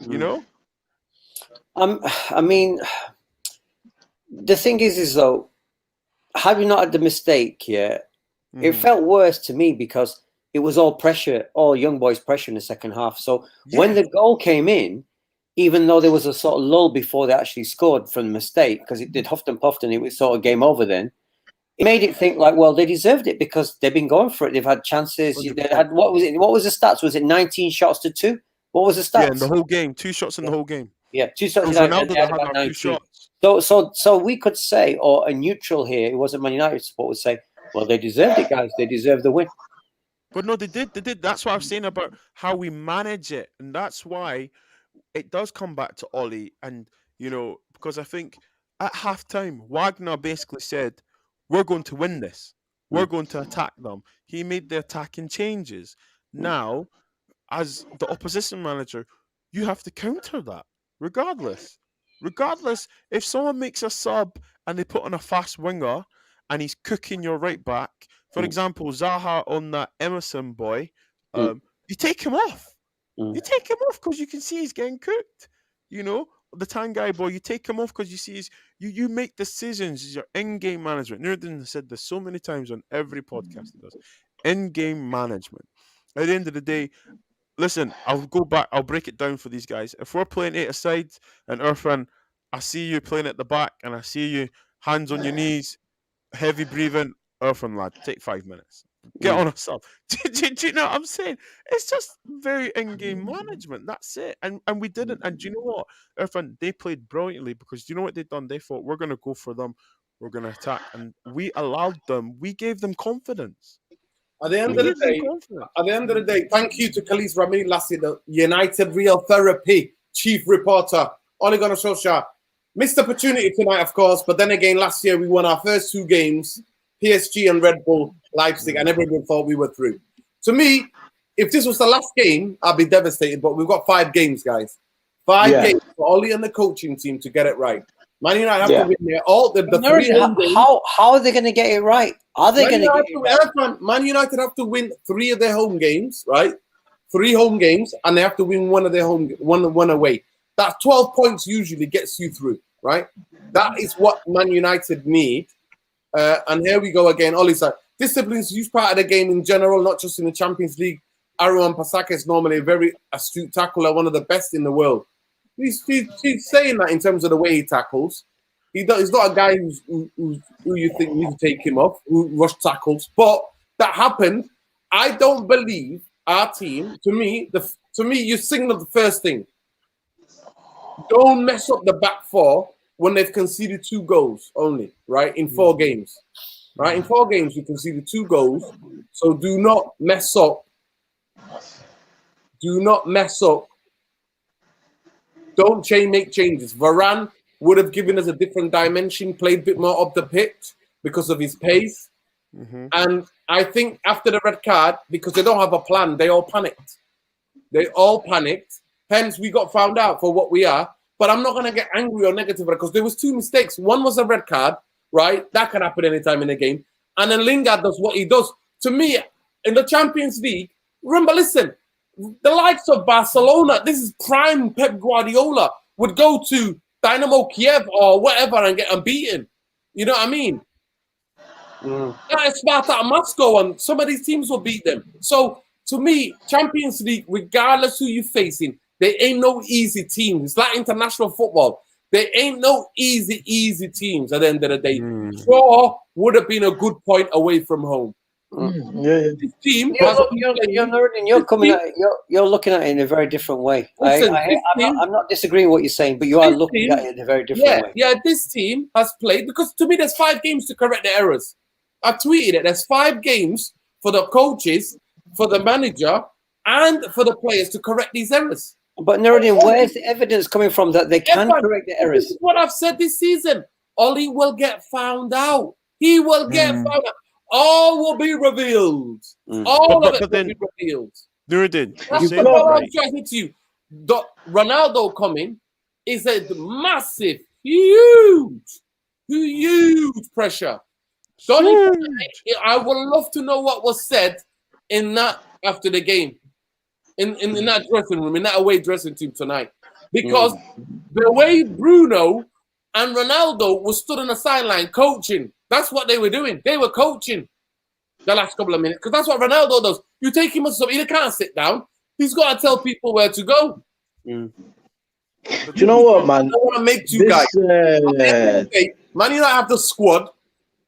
you know? I mean, the thing is though, had we not had the mistake, it felt worse to me because it was all pressure, all young boys' pressure in the second half. So when the goal came in, even though there was a sort of lull before they actually scored from the mistake, because it did huffed and puffed and it was sort of game over then, it made it think like, well, they deserved it because they've been going for it. They've had chances. 100%. They had, what was it? What was the stats? Was it 19 shots to 2? What was the stats? Yeah, in the whole game. 2 shots in the whole game. Yeah, 2 shots. It was Ronaldo that had our 2 shots. So we could say, or a neutral here, it wasn't Man United support, would say, well, they deserved it, guys. They deserved the win. But no, they did. That's what I was saying about how we manage it. And that's why it does come back to Ollie. And, you know, because I think at halftime, Wagner basically said, we're going to win this. We're going to attack them. He made the attacking changes. Now, as the opposition manager, you have to counter that, regardless. Regardless, if someone makes a sub and they put on a fast winger and he's cooking your right back, for example, Zaha on that Emerson boy, you take him off. You take him off because you can see he's getting cooked. You know, the Tanguy boy, you take him off because you see you make decisions. It's your in-game management. Nuruddin has said this so many times on every podcast he does. In-game management. At the end of the day, listen, I'll go back. I'll break it down for these guys. If we're playing 8-a-side and Irfan, I see you playing at the back and I see you hands on your knees, heavy breathing, Irfan, lad, take 5 minutes. Get on a sub. Do you know what I'm saying? It's just very in-game management. That's it. And we didn't. And do you know what? Irfan, they played brilliantly because do you know what they've done? They thought, we're going to go for them. We're going to attack. And we allowed them. We gave them confidence. At the end of the day, thank you to Khalis Rami Lassie, the United Real Therapy chief reporter, Ole Gunnar Solskjaer. Missed opportunity tonight, of course, but then again, last year we won our first 2 games, PSG and Red Bull Leipzig, and everyone thought we were through. To me, if this was the last game, I'd be devastated, but we've got 5 games, guys. 5 games for Ole and the coaching team to get it right. Man United have to win there. How are they going to get it right? Are they going to get it right? Man United have to win 3 of their home games, right? 3 home games, and they have to win one of their one away. That 12 points usually gets you through, right? That is what Man United need. And here we go again. Ollie's like, discipline's huge part of the game in general, not just in the Champions League. Aaron Pasaka is normally a very astute tackler, one of the best in the world. He's saying that in terms of the way he tackles. He's not a guy who you think needs to take him off, who rush tackles. But that happened. I don't believe our team. To me, you signal the first thing. Don't mess up the back 4 when they've conceded 2 goals only, right? In 4 games, right? In 4 games, you conceded 2 goals. So do not mess up. Do not mess up. Don't make changes. Varane would have given us a different dimension, played a bit more up the pitch because of his pace. And I think after the red card, because they don't have a plan, they all panicked. Hence, we got found out for what we are. But I'm not going to get angry or negative because there was 2 mistakes. One was a red card, right? That can happen anytime in a game. And then Lingard does what he does. To me, in the Champions League, remember, listen, the likes of Barcelona, this is prime Pep Guardiola, would go to Dynamo Kiev or whatever and get them beaten. You know what I mean? That is Spartak Moscow, and some of these teams will beat them. So, to me, Champions League, regardless who you're facing, they ain't no easy teams. It's like international football. There ain't no easy teams at the end of the day. Sure, would have been a good point away from home. This team, you're looking at it in a very different way. Listen, I'm not disagreeing with what you're saying, but you are looking at it in a very different way. Yeah, this team has played, because to me, there's 5 games to correct the errors. I tweeted it. There's 5 games for the coaches, for the manager, and for the players to correct these errors. But Nuruddin, where's the evidence coming from that they can correct the errors? This is what I've said this season. Ollie will get found out. He will get found out. All will be revealed. All of it will be revealed. Nuruddin, that's what I'm trying to you. Ronaldo coming is a massive, huge pressure. I would love to know what was said in that after the game. In that dressing room, in that away dressing team tonight. Because the way Bruno and Ronaldo were stood on the sideline coaching, that's what they were doing. They were coaching the last couple of minutes. Because that's what Ronaldo does. You take him as something, he can't sit down. He's got to tell people where to go. Do you know what, man? I want to make you guys. Man, you don't have the squad.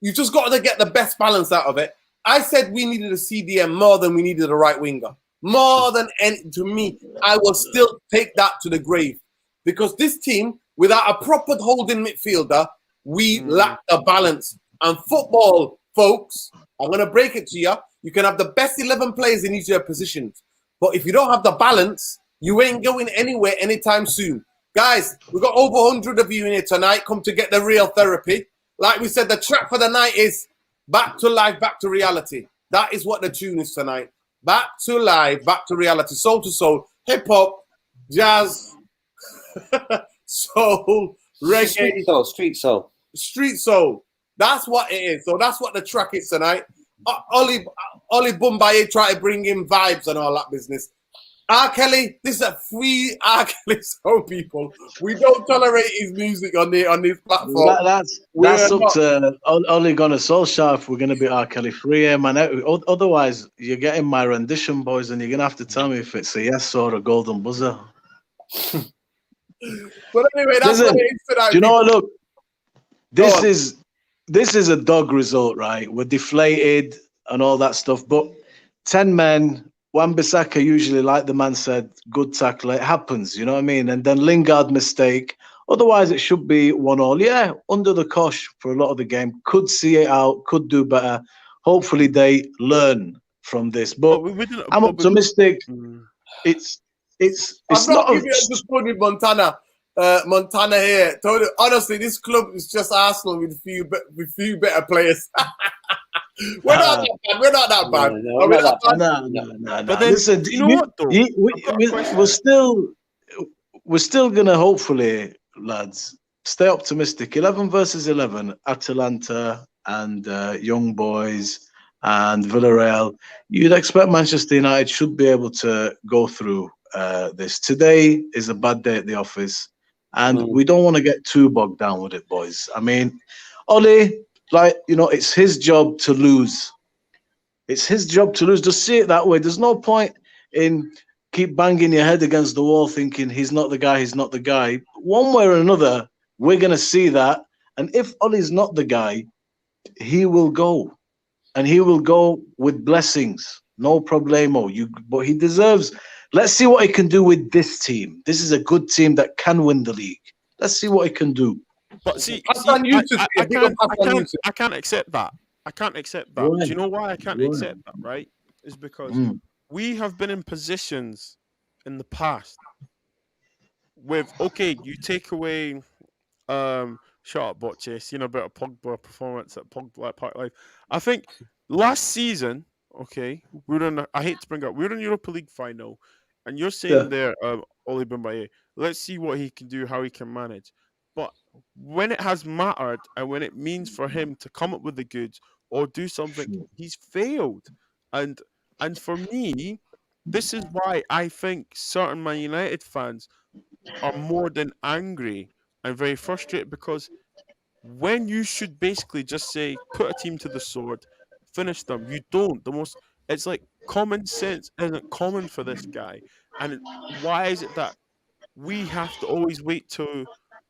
You just got to get the best balance out of it. I said we needed a CDM more than we needed a right winger. More than any, to me, I will still take that to the grave. Because this team, without a proper holding midfielder, we lack the balance. And football, folks, I'm going to break it to you. You can have the best 11 players in each of your positions. But if you don't have the balance, you ain't going anywhere anytime soon. Guys, we've got over 100 of you in here tonight. Come to get the real therapy. Like we said, the track for the night is back to life, back to reality. That is what the tune is tonight. Back to life, back to reality, soul to soul, hip hop, jazz, soul, reggae, street soul. That's what it is. So that's what the track is tonight. Oli Bumbaye try to bring in vibes and all that business. R. Kelly, this is a free R. Kelly song, people. We don't tolerate his music on this platform. That's up to Ole Gunnar Solskjaer if we're going to be R. Kelly free, man. Otherwise, you're getting my rendition, boys, and you're going to have to tell me if it's a yes or a golden buzzer. But anyway, that's what it is tonight. Do you know what? Look, this is a dog result, right? We're deflated and all that stuff, but 10 men. Wan-Bissaka usually, like the man said, good tackle. It happens, you know what I mean? And then Lingard mistake. Otherwise, it should be 1-1. Yeah, under the cosh for a lot of the game. Could see it out, could do better. Hopefully, they learn from this. But I'm optimistic. It's not. I'm just putting Montana here. Honestly, this club is just Arsenal with few better players. We're not that bad. No. But then, listen, you know what, though? We're still gonna hopefully, lads, stay optimistic. 11 versus 11, Atalanta and Young Boys and Villarreal. You'd expect Manchester United should be able to go through this. Today is a bad day at the office, and we don't want to get too bogged down with it, boys. I mean, Ollie. Like, you know, it's his job to lose. It's his job to lose. Just see it that way. There's no point in keep banging your head against the wall thinking he's not the guy, he's not the guy. One way or another, we're going to see that. And if Ollie's not the guy, he will go. And he will go with blessings. No problemo. But he deserves... Let's see what he can do with this team. This is a good team that can win the league. Let's see what he can do. But I can't accept that. I can't accept that. Right. Do you know why I can't accept that, right? It's because we have been in positions in the past with, okay, you take away shut up, Botches, you know, a bit of Pogba performance at Park Life. I think last season, okay, I hate to bring up, we were in Europa League final, and you're saying there, Oli Bimbaye, let's see what he can do, how he can manage. But when it has mattered and when it means for him to come up with the goods or do something, he's failed. And for me, this is why I think certain Man United fans are more than angry and very frustrated, because when you should basically just say, put a team to the sword, finish them, you don't. It's like common sense isn't common for this guy. And why is it that we have to always wait to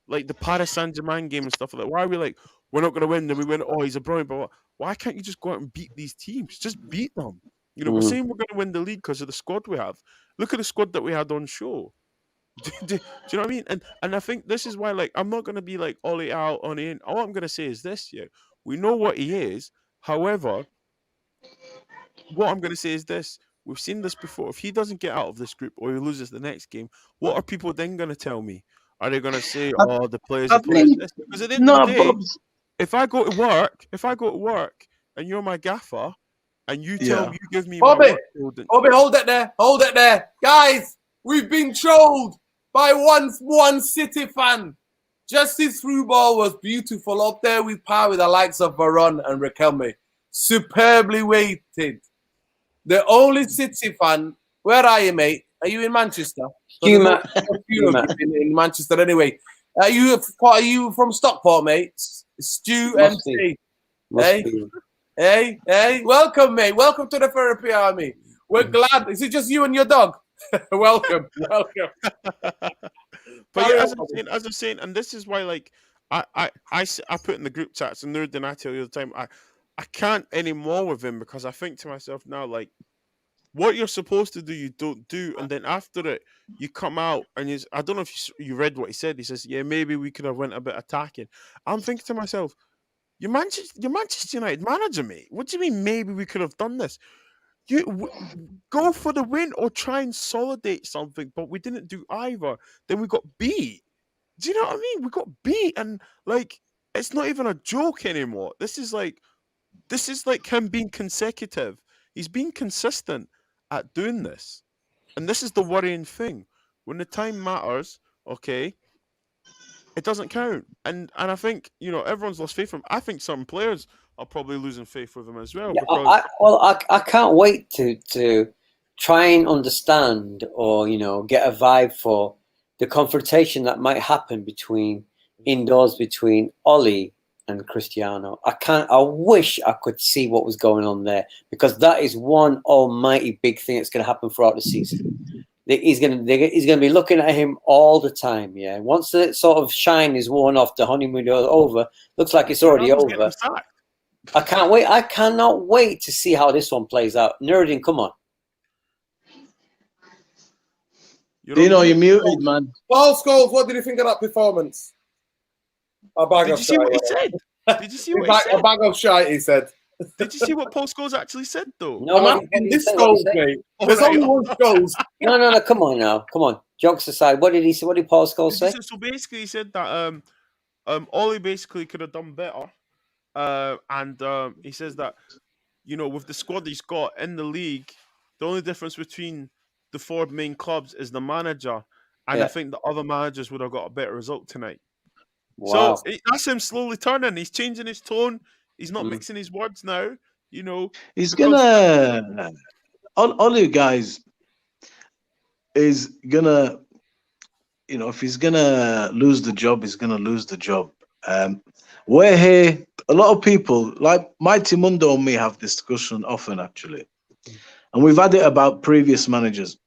like the Paris Saint-Germain game and stuff like that? Why are we like, we're not going to win, then we win, oh, he's a brilliant, but why can't you just go out and beat these teams? Just beat them. You know, we're saying we're going to win the league because of the squad we have. Look at the squad that we had on show. Do you know what I mean? And I think this is why, like, I'm not going to be like Ollie out on in. All I'm going to say is this: we know what he is. However, what I'm going to say is this: we've seen this before. If he doesn't get out of this group or he loses the next game, what are people then going to tell me? Are they going to say, "Oh, the players, this"? Because at the end of the day, if I go to work, and you're my gaffer, and you tell me, you give me my work, Bobby, hold it there, guys. We've been trolled by one City fan. Justice through ball was beautiful up there with par with the likes of Varane and Riquelme. Superbly weighted. The only City fan, where are you, mate? Are you in Manchester? In Manchester anyway. Are you from Stockport, mate? Stu MC. Hey, welcome, mate. Welcome to the Therapy Army. We're glad. Is it just you and your dog? welcome. But yeah, as I'm saying, and this is why, like, I put in the group chats, and Nuruddin, I tell you all the time, I can't anymore with him, because I think to myself now, like, what you're supposed to do, you don't do, and then after it, you come out and I don't know if you read what he said. He says, "Yeah, maybe we could have went a bit attacking." I'm thinking to myself, you're Manchester United manager, mate. What do you mean? Maybe we could have done this. You go for the win or try and consolidate something, but we didn't do either. Then we got beat. Do you know what I mean? We got beat, and like, it's not even a joke anymore. This is like him being consecutive. He's being consistent at doing this, and this is the worrying thing. When the time matters, okay, it doesn't count. And I think, everyone's lost faith in him. I think some players are probably losing faith with him as well. Yeah, I can't wait to try and understand or, get a vibe for the confrontation that might happen between Ollie and Cristiano. I wish I could see what was going on there, because that is one almighty big thing that's going to happen throughout the season. He's going to be looking at him all the time. Yeah, once the sort of shine is worn off, the honeymoon is over. Looks like it's already over. I can't wait. I cannot wait to see how this one plays out. Nuruddin, come on. You're muted, man. Paul Scholes, what did you think of that performance? Did you see what he said? Did you see what he said? A bag of shite, he said. Did you see what Paul Scholes actually said, though? No, this Scholes, mate. There's only one Scholes. No, come on now. Come on. Jokes aside, what did he say? What did Paul Scholes say? So basically, he said that Ollie basically could have done better. And he says that, with the squad he's got in the league, the only difference between the four main clubs is the manager. And I think the other managers would have got a better result tonight. Wow. So that's him slowly turning. He's changing his tone. He's not mixing his words now. He's gonna Ollie, guys, is gonna, if he's gonna lose the job, he's gonna lose the job. We're here. A lot of people like Mighty Mundo and me have this discussion often, actually, and we've had it about previous managers,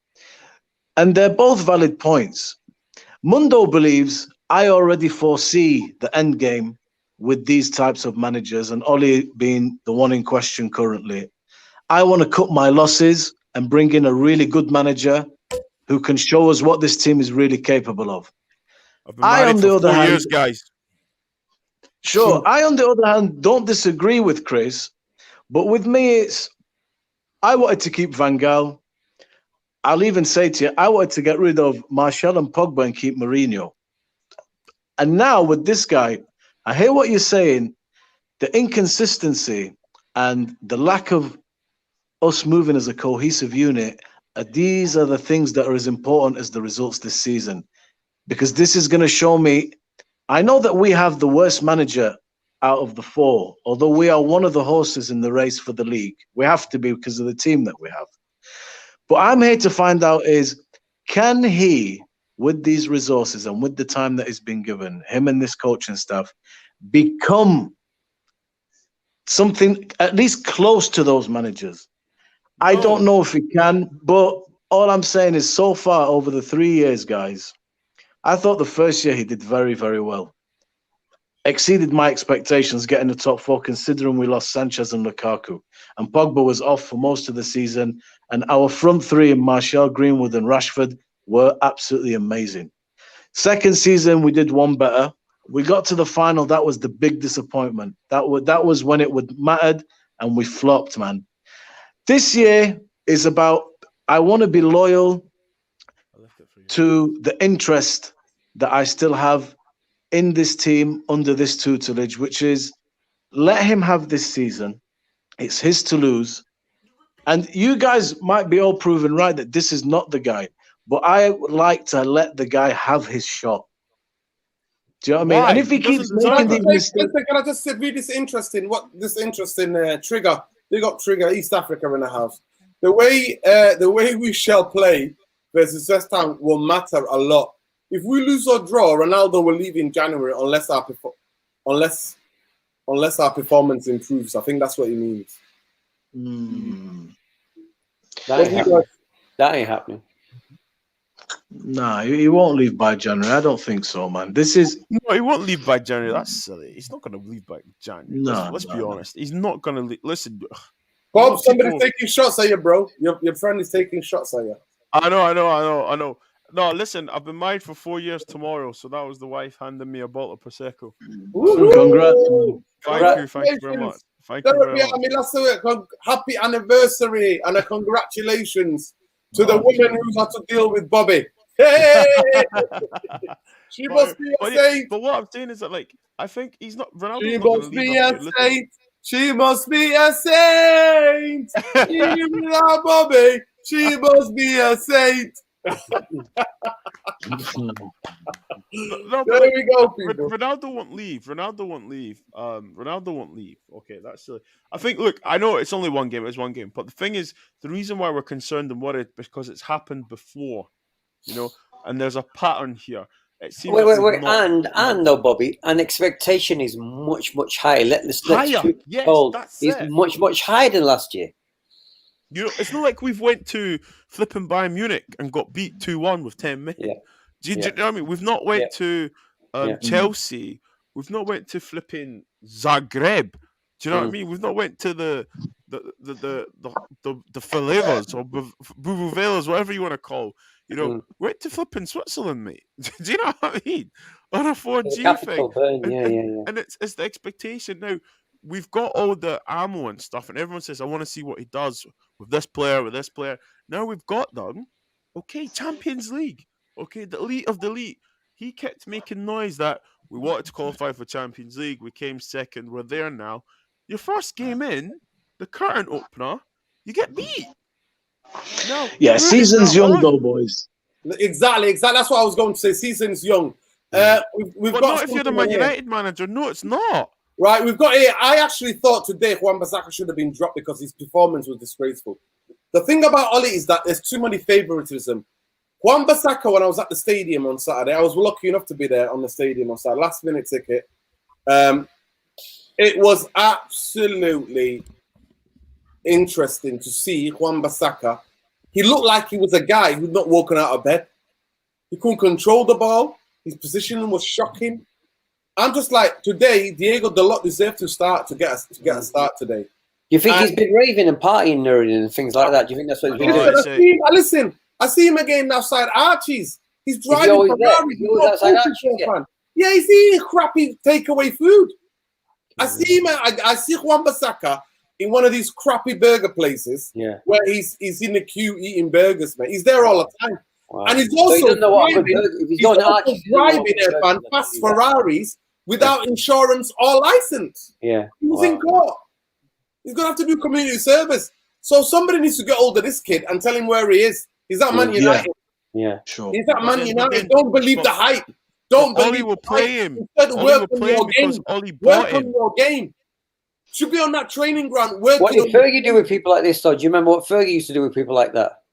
and they're both valid points. Mundo believes I already foresee the end game with these types of managers, and Ollie being the one in question currently. I want to cut my losses and bring in a really good manager who can show us what this team is really capable of. I, on the other hand, guys. Sure, I, on the other hand, don't disagree with Chris, but with me, I wanted to keep Van Gaal. I'll even say to you, I wanted to get rid of Martial and Pogba and keep Mourinho. And now with this guy, I hear what you're saying, the inconsistency and the lack of us moving as a cohesive unit, these are the things that are as important as the results this season. Because this is going to show me, I know that we have the worst manager out of the four, although we are one of the horses in the race for the league. We have to be because of the team that we have. But I'm here to find out is, can he, with these resources and with the time that has been given, him and this coaching staff, become something at least close to those managers? I don't know if he can, but all I'm saying is so far over the 3 years, guys, I thought the first year he did very, very well. Exceeded my expectations getting the top four, considering we lost Sanchez and Lukaku. And Pogba was off for most of the season. And our front three in Martial, Greenwood and Rashford were absolutely amazing. Second season, we did one better. We got to the final. That was the big disappointment. That was when it would mattered, and we flopped, man. This year is about, I want to be loyal to the interest that I still have in this team under this tutelage, which is let him have this season. It's his to lose. And you guys might be all proven right that this is not the guy, but I would like to let the guy have his shot. Do you know what I mean? And if he keeps making these mistakes... Can I just read this interesting trigger? They got Trigger, East Africa in the house. The way we shall play versus West Ham will matter a lot. If we lose or draw, Ronaldo will leave in January unless our performance improves. I think that's what he means. That ain't happening. Nah, he won't leave by January. I don't think so, man. No, he won't leave by January. That's silly. He's not going to leave by January. Let's be honest. He's not going to leave. Listen, Bob, somebody's taking shots at you, bro. Your friend is taking shots at you. I know. No, listen, I've been married for 4 years tomorrow, so that was the wife handing me a bottle of Prosecco. Congrats. Thank you very much. Thank you very much. Happy anniversary and a congratulations to the woman who's had to deal with Bobby. Hey! She must be a saint. But what I'm saying is that, like, I think he's not. Ronaldo's she not must be a saint. She must be a saint. Without Bobby, she must be a saint. No, there we go, people. Ronaldo won't leave. Ronaldo won't leave. Okay, that's silly. I think. Look, I know it's only one game. It's one game. But the thing is, the reason why we're concerned and worried because it's happened before, and there's a pattern here. It seems wait, and though, Bobby, an expectation is much higher. Let's higher. Yes, that's it. It's much higher than last year. It's not like we've went to flipping Bayern Munich and got beat 2-1 with 10 minutes. Yeah. Do you know what I mean? We've not went to Chelsea. We've not went to flipping Zagreb. Do you know what I mean? We've not went to the Falevas or Buvuvelas, whatever you want to call. We went to flipping Switzerland, mate. Do you know what I mean? On a 4G thing. And it's the expectation now. We've got all the ammo and stuff, and everyone says, I want to see what he does with this player, with this player. Now we've got them. Okay, Champions League. Okay, the elite of the elite. He kept making noise that we wanted to qualify for Champions League. We came second. We're there now. Your first game in, the current opener, you get beat. No, season's young though, boys. Exactly. That's what I was going to say. Season's young. We've got not if you're the Man United manager. No, it's not. Right, we've got here. I actually thought today Wan-Bissaka should have been dropped because his performance was disgraceful. The thing about Oli is that there's too many favoritism. Wan-Bissaka, when I was at the stadium on Saturday, I was lucky enough to be there on the stadium on Saturday, last minute ticket. It was absolutely interesting to see Wan-Bissaka. He looked like he was a guy who'd not woken out of bed. He couldn't control the ball. His positioning was shocking. I'm just like, today, Diego Dalot deserved to start to get a start today. You think he's been raving and partying and things like that? Do you think that's what he's been doing? Listen, I see him again outside Archie's. He's driving Ferrari. Yeah, he's eating crappy takeaway food. I see him. I see Wan-Bissaka in one of these crappy burger places where he's in the queue eating burgers, mate. He's there all the time. Wow. And he's also driving fast Ferraris without insurance or license. Yeah. He was in court. He's going to have to do community service. So somebody needs to get hold of this kid and tell him where he is. He's at Man United. Yeah, sure. He's at Man then- United. Don't believe the hype. Don't Ollie believe will the play hype. him. Instead, Ollie work will on play your him because game. Ollie bought Work on him. your game. Should be on that training ground. Work what on did Fergie do with people like this, though? Do you remember what Fergie used to do with people like that?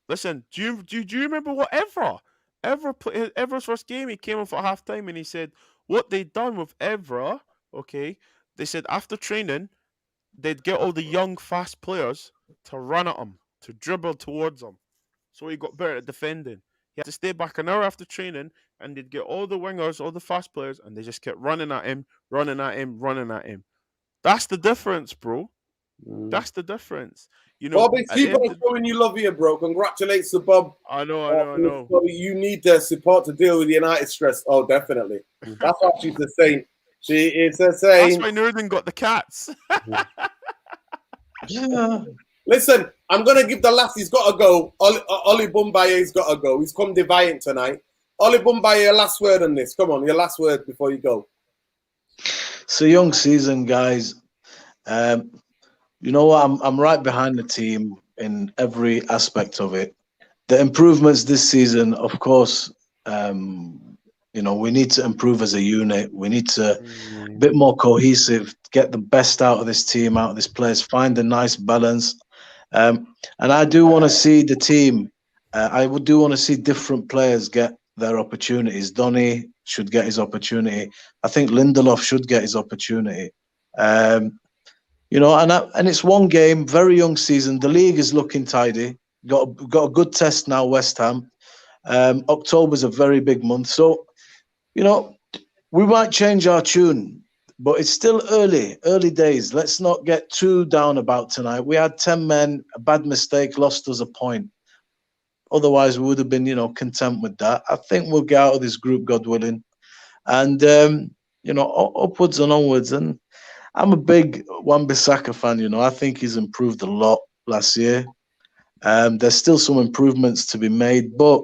Listen, do you remember what Evra's first game? He came off at halftime and he said what they'd done with Evra. Okay, they said after training, they'd get all the young, fast players to run at him, to dribble towards him, so he got better at defending. He had to stay back an hour after training, and they'd get all the wingers, all the fast players, and they just kept running at him, running at him, running at him. That's the difference, bro. That's the difference. You know, Bob, at the people end are showing you love here, bro. Congratulates to Bob. I know. So you need the support to deal with United stress. Oh, definitely. That's what she's a saint. She is a That's saint. why Nurden got the cats. Yeah. Listen, I'm going to give the last. He's got to go. Oli Bumbaye's got to go. He's come defiant tonight. Oli Bumbaye, your last word on this. Come on, your last word before you go. It's a young season, guys. You know what? I'm right behind the team in every aspect of it. The improvements this season, of course, you know, we need to improve as a unit. We need to a bit more cohesive, get the best out of this team, out of this players, find a nice balance. And I do want to see the team. I do want to see different players get their opportunities. Donny should get his opportunity. I think Lindelof should get his opportunity. You know, and it's one game, very young season. The league is looking tidy. Got a good test now, West Ham. October's a very big month, so you know we might change our tune, but it's still early days. Let's not get too down about tonight. We had 10 men, a bad mistake, lost us a point. Otherwise, we would have been, you know, content with that. I think we'll get out of this group, God willing, and you know, upwards and onwards. And I'm a big Wan-Bissaka fan. You know, I think he's improved a lot last year. There's still some improvements to be made, but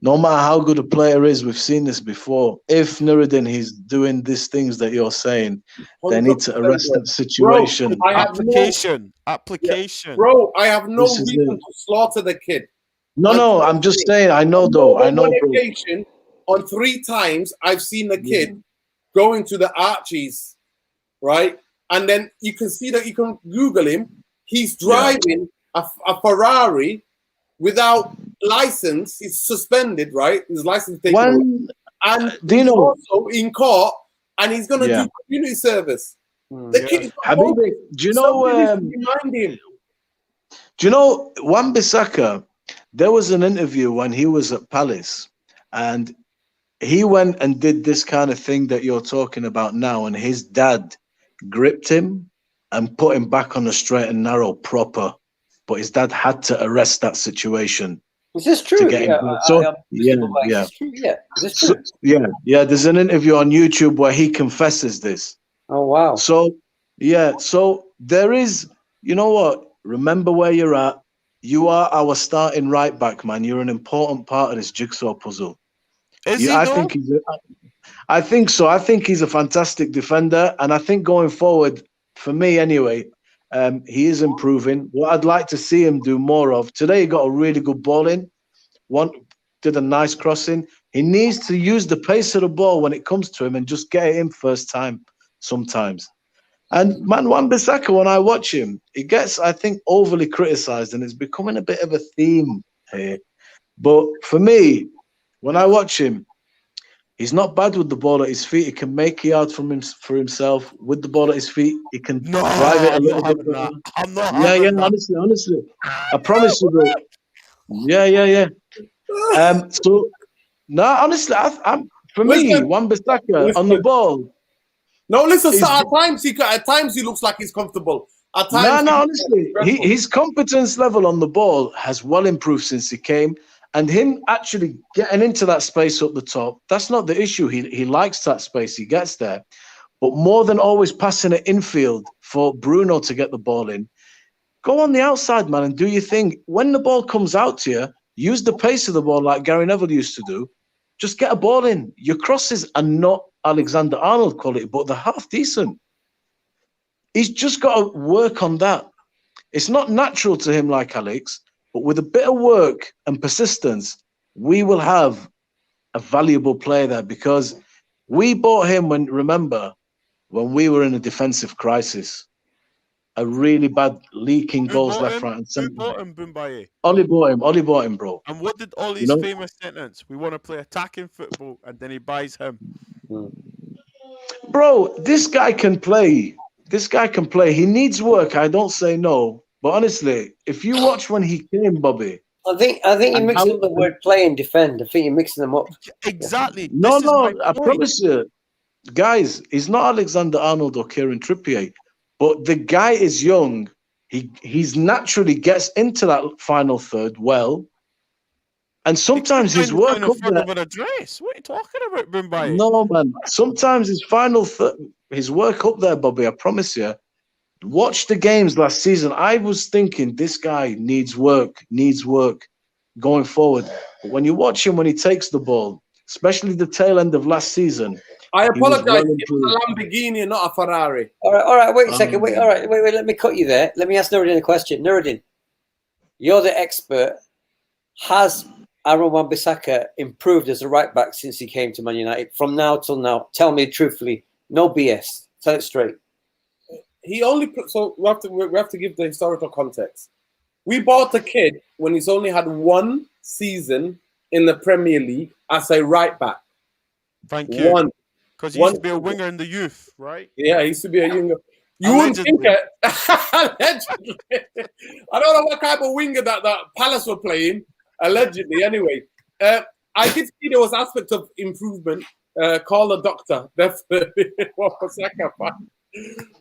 no matter how good a player is, we've seen this before. If Nuruddin he's doing these things that you're saying, they need to arrest that situation. Bro, Application. Bro, I have no This is reason it. to slaughter the kid. No, I'm just saying. I know, though. I know, bro. On 3 times, I've seen the kid going to the Archies, right? And then you can see that you can Google him. He's driving a Ferrari without license. He's suspended, right? His license taken away. And do you know, also in court, and he's going to do community service. The kid is Habibi, do you know? Remind him. Do you know Wan-Bissaka? There was an interview when he was at Palace, and he went and did this kind of thing that you're talking about now, and his dad gripped him and put him back on the straight and narrow proper. But his dad had to arrest that situation. Is this true? To get him back. So, Is this true? There's an interview on YouTube where he confesses this. Oh wow. So there is, you know what? Remember where you're at. You are our starting right back, man. You're an important part of this jigsaw puzzle. I think so. I think he's a fantastic defender, and I think going forward, for me anyway, he is improving. What I'd like to see him do more of today, he got a really good ball in. Did a nice crossing. He needs to use the pace of the ball when it comes to him and just get it in first time sometimes. And man, Wan-Bissaka, when I watch him, he gets, I think, overly criticised, and it's becoming a bit of a theme here. But for me, when I watch him, he's not bad with the ball at his feet. He can make yards for himself with the ball at his feet. He can drive it a little bit better. Honestly. I promise you, bro. Yeah. Honestly, for me, Wan-Bissaka on the ball. No, listen, at times he looks like he's comfortable. At times, honestly, his competence level on the ball has well improved since he came. And him actually getting into that space up the top, that's not the issue. He likes that space. He gets there. But more than always passing it infield for Bruno to get the ball in, go on the outside, man, and do your thing. When the ball comes out to you, use the pace of the ball like Gary Neville used to do. Just get a ball in. Your crosses are not Alexander-Arnold quality, but they're half decent. He's just got to work on that. It's not natural to him like Alex, but with a bit of work and persistence, we will have a valuable player there, because we bought him when we were in a defensive crisis, a really bad leaking goals left, right, and Who centre. bought him, Bumbaye? Ollie bought him, bro. And what did Ollie's famous sentence? We want to play attacking football, and then he buys him. Bro, this guy can play. He needs work. I don't say no. But honestly, if you watch when he came, Bobby. I think you're mixing up the word play and defend. I think you're mixing them up. Exactly. No, I promise you. Guys, he's not Alexander-Arnold or Kieran Trippier. But the guy is young. He's naturally gets into that final third well. And sometimes his work up there. What are you talking about, Bumbaye? No, man. Sometimes his work up there, Bobby, I promise you. Watch the games last season. I was thinking this guy needs work going forward. But when you watch him when he takes the ball, especially the tail end of last season. I apologize. It was a Lamborghini, not a Ferrari. All right. Wait a second. Wait. Let me cut you there. Let me ask Nuruddin a question. Nuruddin, you're the expert. Has Aaron Wan-Bissaka improved as a right back since he came to Man United? From now till now, tell me truthfully. No BS. Tell it straight. He only so we have to give the historical context. We bought the kid when he's only had one season in the Premier League as a right back. Thank you. Because he used to be a winger in the youth, right? Yeah, he used to be a winger. You wouldn't think it. Allegedly. I don't know what type of winger that Palace were playing. Allegedly, anyway. I did see there was aspects of improvement. Call the doctor. Definitely.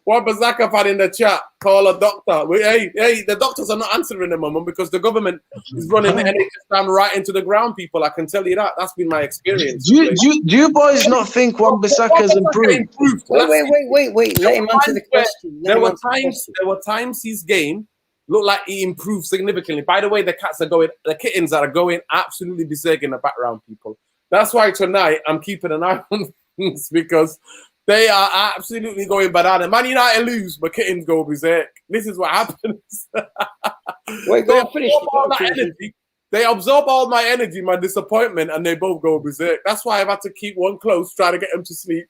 Wan-Bissaka fan in the chat. Call a doctor. Hey, the doctors are not answering the moment because the government is running the NHS down right into the ground, people. I can tell you that. That's been my experience. Do you boys not think Wan-Bissaka has improved? Wait. Let him answer the question. There were times his game looked like he improved significantly. By the way, the kittens that are going absolutely berserk in the background, people. That's why tonight I'm keeping an eye on things because they are absolutely going bananas. Man United lose, but kittens go berserk. This is what happens. Wait, go finish. They absorb all my energy, my disappointment, and they both go berserk. That's why I've had to keep one close, trying to get him to sleep.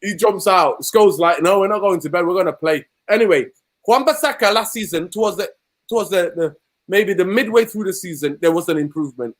He jumps out. Scholes like, no, we're not going to bed. We're going to play. Anyway, Wan-Bissaka last season, towards the maybe the midway through the season, there was an improvement.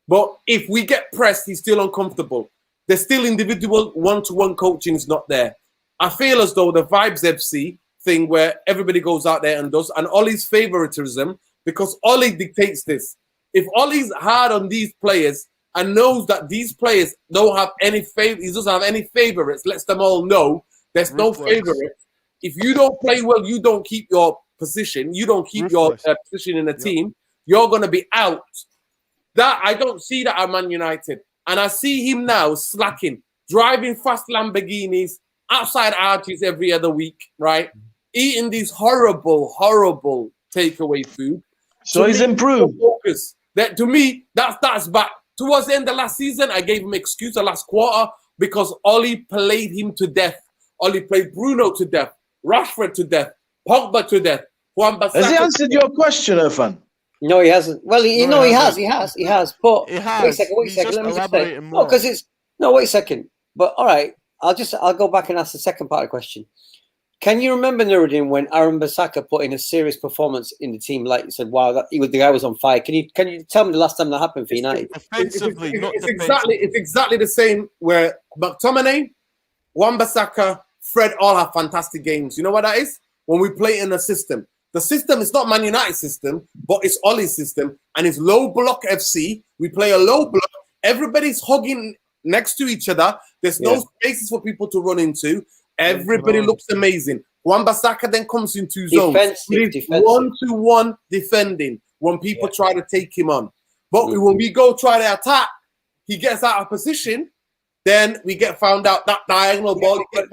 But if we get pressed, he's still uncomfortable. There's still individual one-to-one coaching is not there. I feel as though the Vibes FC thing where everybody goes out there and does, and Ollie's favoritism, because Ollie dictates this. If Ollie's hard on these players and knows that these players don't have any favor, he doesn't have any favorites, lets them all know there's no favorites. If you don't play well, you don't keep your position, you don't keep your position in the team, you're going to be out. That I don't see that at Man United. And I see him now slacking, driving fast Lamborghinis, outside arches every other week, right? Eating these horrible takeaway food. So he's improved. Focus. That to me, that's back. Towards the end of last season, I gave him excuse the last quarter because Ollie played him to death. Ollie played Bruno to death, Rashford to death, Pogba to death. Has he answered your question, Irfan? No, he hasn't. Well, he has. But he has. Wait a second. Let me just say. No, because it's wait a second. But all right, I'll go back and ask the second part of the question. Can you remember, Nuruddin, when Aaron Bissaka put in a serious performance in the team? Like you said, wow, the guy was on fire. Can you tell me the last time that happened for United? Offensively, it's exactly the same where McTominay, Wan-Bissaka, Fred all have fantastic games. You know what that is? When we play in a system. The system is not Man United system, but it's Ollie's system, and it's low block FC. We play a low block. Everybody's hugging next to each other. There's no spaces for people to run into. Everybody looks amazing. Wan-Bissaka then comes into zones. One-to-one defending when people try to take him on. But when we go try to attack, he gets out of position. Then we get found out that diagonal ball. But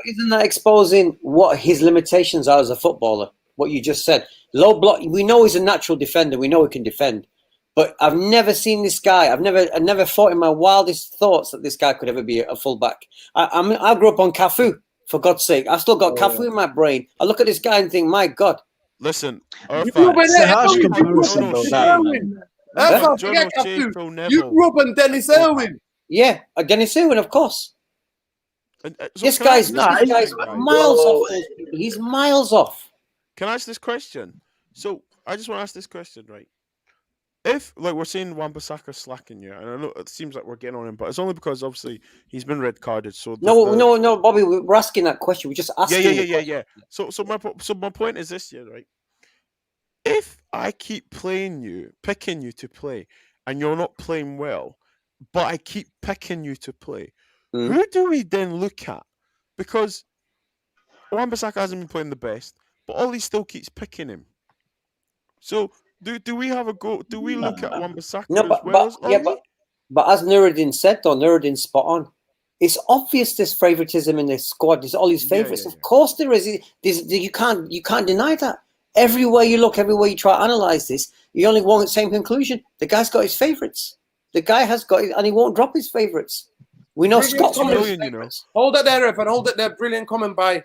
isn't that exposing what his limitations are as a footballer? What you just said. Low block. We know he's a natural defender. We know he can defend. But I've never seen this guy. I've never thought in my wildest thoughts that this guy could ever be a fullback. I grew up on Cafu. For God's sake, I've still got Oh, Cafu in my brain. I look at this guy and think, my God. Listen, You grew up in It's a harsh Irwin. comparison, no, though. Dennis Shane. Irwin. Huh? Forget John O'Shea, Cafu. Phil You Neville. grew up in Dennis Irwin. Yeah, Dennis Irwin, of course. So This can I guy's, ask Nah, this this guy's question, guys? miles Bro. off those people. He's miles off. Can I ask this question? So I just want to ask this question, right? If like we're seeing Wan-Bissaka slacking you, and I know it seems like we're getting on him, but it's only because obviously he's been red carded. So No, Bobby, we're asking that question. We're just asking. yeah. So my point is this, right? If I keep picking you to play, and you're not playing well, but I keep picking you to play, who do we then look at? Because Wan-Bissaka hasn't been playing the best, but Ollie still keeps picking him. So do we have a go? Do we look at Wan-Bissaka as well as Ollie? But as Nuruddin said, though, Nuruddin's spot on. It's obvious there's favoritism in this squad. There's Ollie's favorites. Yeah. Of course there is. You can't deny that. Everywhere you look, everywhere you try to analyze this, you only want the same conclusion. The guy's got his favorites. The guy has got it, and he won't drop his favorites. We know Brilliant Scott's comment. favorites. Hold it there, Ref, and hold it there. Brilliant comment by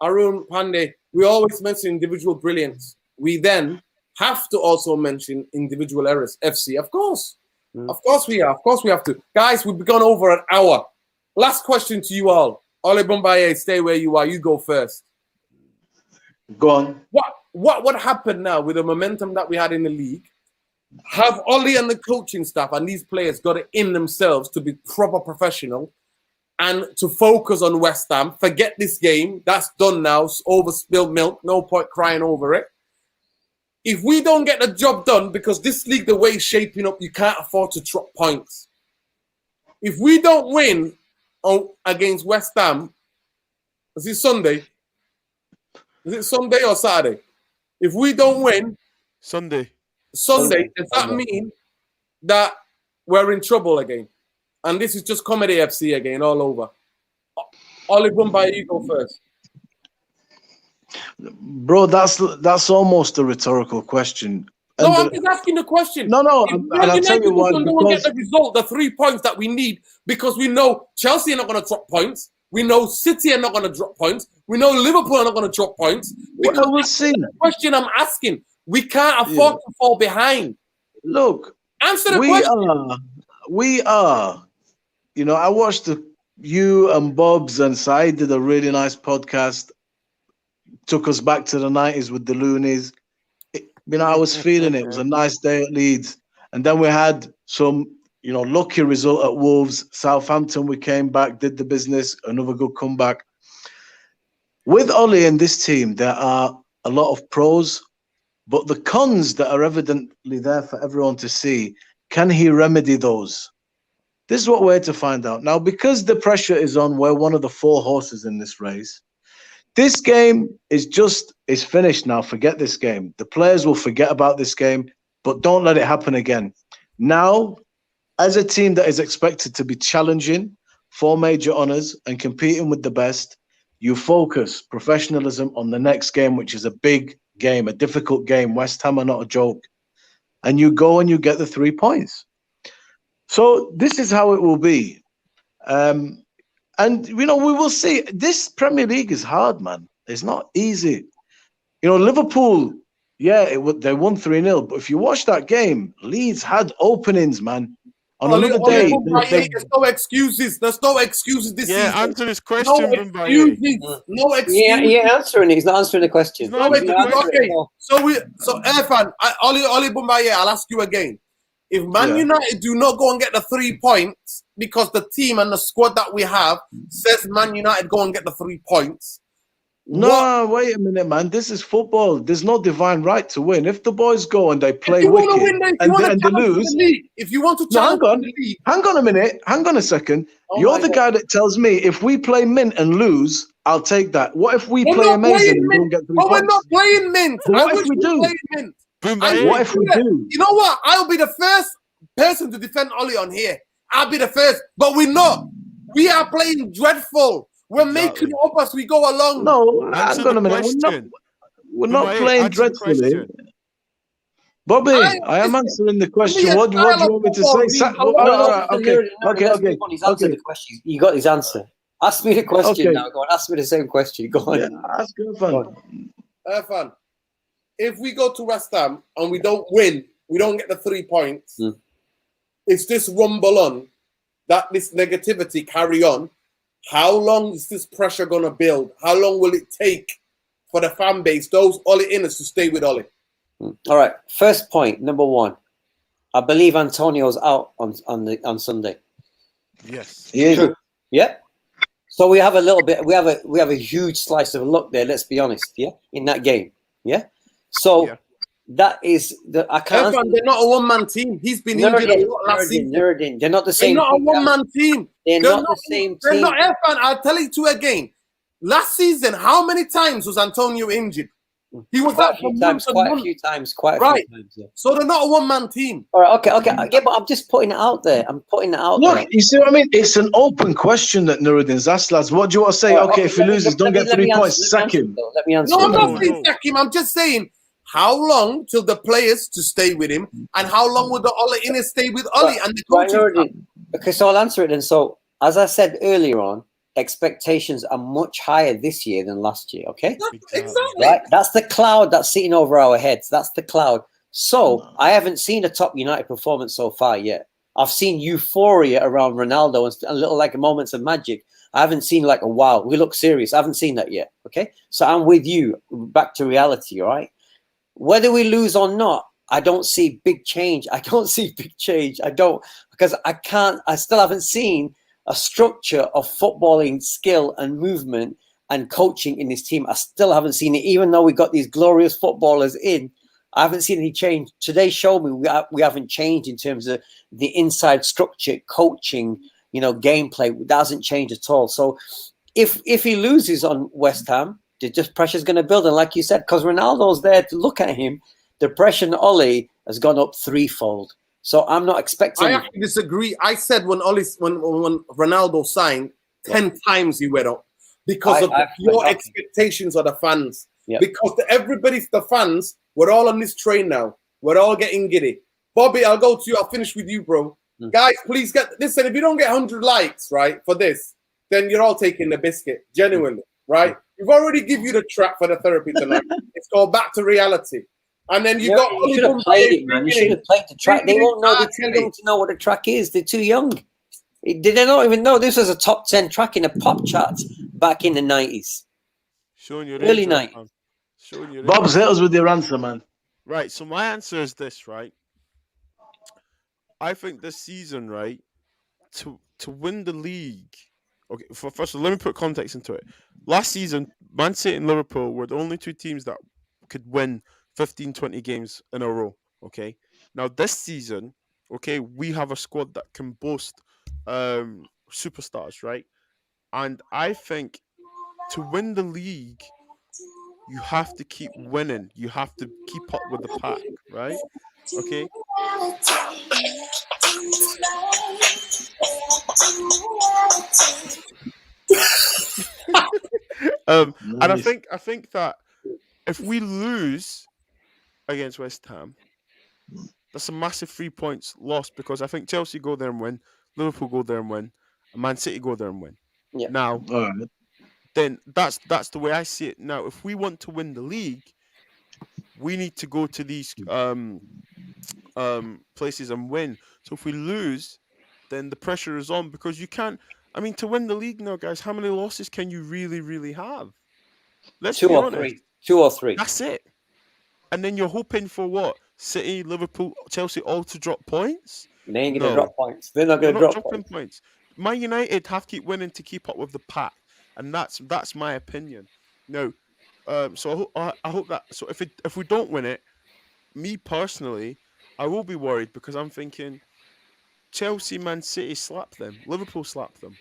Arun Pandey. We always mention individual brilliance. We then have to also mention individual errors. FC, of course. Of course we are. Of course we have to. Guys, we've gone over an hour. Last question to you all. Ole Bombaye, stay where you are. You go first. Go on. What would happen now with the momentum that we had in the league? Have Ollie and the coaching staff and these players got it in themselves to be proper professional and to focus on West Ham? Forget this game. That's done now. It's over spilled milk. No point crying over it. If we don't get the job done, because this league, the way it's shaping up, you can't afford to drop points. If we don't win against West Ham, is it Sunday? Is it Sunday or Saturday? If we don't win Sunday, does that mean that we're in trouble again? And this is just Comedy FC again, all over. Ollie Bumbai, you go first. Bro, that's almost a rhetorical question. No, I'm just asking the question. No, and I'll tell you why. Don't get the result, the 3 points that we need, because we know Chelsea are not going to drop points. We know City are not going to drop points. We know Liverpool are not going to drop points. Well, we'll see. The question I'm asking, we can't afford to fall behind. Look, answer the question. We are. You know, I watched you and Bob's and Said did a really nice podcast. Took us back to the 90s with the Loonies. I was feeling it. It was a nice day at Leeds. And then we had some, lucky result at Wolves. Southampton, we came back, did the business, another good comeback. With Ollie and this team, there are a lot of pros, but the cons that are evidently there for everyone to see, can he remedy those? This is what we're to find out. Now, because the pressure is on, we're one of the 4 horses in this race. This game is finished now. Forget this game. The players will forget about this game, but don't let it happen again. Now, as a team that is expected to be challenging 4 major honours and competing with the best, you focus professionalism on the next game, which is a big game, a difficult game. West Ham are not a joke. And you go and you get the 3 points. So this is how it will be. And, we will see. This Premier League is hard, man. It's not easy. Liverpool, they won 3-0. But if you watch that game, Leeds had openings, man. On another day. There's no excuses. There's no excuses this season. Answer this question. No excuses. Yeah, answering it. He's not answering the question. No excuses. Okay. So Irfan, Oli Bumbaye, I'll ask you again. If Man United do not go and get the 3 points because the team and the squad that we have says Man United go and get the 3 points. No, wait a minute, man. This is football. There's no divine right to win. If the boys go and they play wicked and they lose, if you want to challenge the league. Hang on a minute. Hang on a second. You're the guy that tells me if we play mint and lose, I'll take that. What if we play amazing and don't get 3 points? We're not playing mint. What if we do? What if we do? You know what? I'll be the first person to defend Ollie on here. I'll be the first. But we're not. We are playing dreadful. We're making it up as we go along. No, hang on a minute. We're not playing dreadfully. Bobby, I am answering the question. What do you want me to say? Okay. You got his answer. Ask me the question Okay. now. Go on, ask me the same question. Go on. Yeah, ask Irfan. Irfan, if we go to West Ham and we don't win, we don't get the 3 points, is this rumble on, that this negativity carry on? How long is this pressure going to build? How long will it take for the fan base, those Ollie inners, to stay with Ollie? All right. First point, number one. I believe Antonio's out on Sunday. Yes. Yeah. True. Yeah. So we have a little bit. We have a huge slice of luck there. Let's be honest. Yeah. In that game. Yeah. So that is the. I can't. Irfan, they're not a one-man team. He's been injured a lot last season. They're not the They're same. not a one-man team. They're not the same They're team. not. Irfan, I'll tell it to you again. Last season, how many times was Antonio injured? He was Quite out a few for times. months and Quite a months. few times. Quite a Right. few times. Yeah. So they're not a one-man team. All right. Okay. Yeah, but I'm just putting it out there. I'm putting it out Look, there. you see what I mean? It's an open question that Nuruddin's asked, lads. What do you want to say? All right, Okay, if he loses, don't get 3 points, sack him. Let me answer. No, I'm it. not saying sack him. I'm just saying, how long till the players to stay with him, and how long will the Ollie inners stay with Ollie and the Right, coaching staff? okay, so I'll answer it then. So, as I said earlier on, expectations are much higher this year than last year. Okay, Exactly. right? That's the cloud that's sitting over our heads. That's the cloud. So, I haven't seen a top United performance so far yet. I've seen euphoria around Ronaldo and a little like moments of magic. I haven't seen like a wow, we look serious. I haven't seen that yet. Okay, so I'm with you. Back to reality. All right. Whether we lose or not, I don't see big change. I don't see big change. I don't, because I still haven't seen a structure of footballing skill and movement and coaching in this team. I still haven't seen it, even though we got these glorious footballers in. I haven't seen any change. Today showed me we haven't changed in terms of the inside structure, coaching, gameplay. That hasn't changed at all. So if he loses on West Ham, the just pressure's going to build. And like you said, because Ronaldo's there to look at him, the pressure on Ollie has gone up threefold. So I'm not expecting. I actually disagree. I said when Ronaldo signed, 10 times he went up because of your expectations of the fans. Yep. Because the fans, we're all on this train now. We're all getting giddy. Bobby, I'll go to you. I'll finish with you, bro. Guys, please listen. If you don't get 100 likes, right, for this, then you're all taking the biscuit. Genuinely, right? We've already give you the track for the therapy tonight. It's called Back to Reality. And then you should have played it, man. You should have played the track. They won't know. They're too young to know what the track is. They're too young. Did they not even know this was a top 10 track in the pop charts back in the 90s? Early 90s. Bob's hit us with your answer, man. Right. So my answer is this, right? I think this season, right, to win the league. Okay, first of all, let me put context into it. Last season, Man City and Liverpool were the only two teams that could win 15, 20 games in a row. Okay. Now this season, okay, we have a squad that can boast superstars, right? And I think to win the league, you have to keep winning. You have to keep up with the pack, right? Okay. And I think that if we lose against West Ham, that's a massive 3 points lost, because I think Chelsea go there and win, Liverpool go there and win, and Man City go there and win. Yeah. Now, then that's the way I see it. Now, if we want to win the league, we need to go to these places and win. So if we lose, then the pressure is on, because you can't. I mean, to win the league now, guys, how many losses can you really, really have? Let's be honest. 2 or 3. That's it. And then you're hoping for what? City, Liverpool, Chelsea all to drop points? They ain't going to drop points. They're not going to drop points. Man United have to keep winning to keep up with the pack. And that's my opinion. No. So I hope that. So if we don't win it, me personally, I will be worried, because I'm thinking Chelsea, Man City slap them, Liverpool slap them,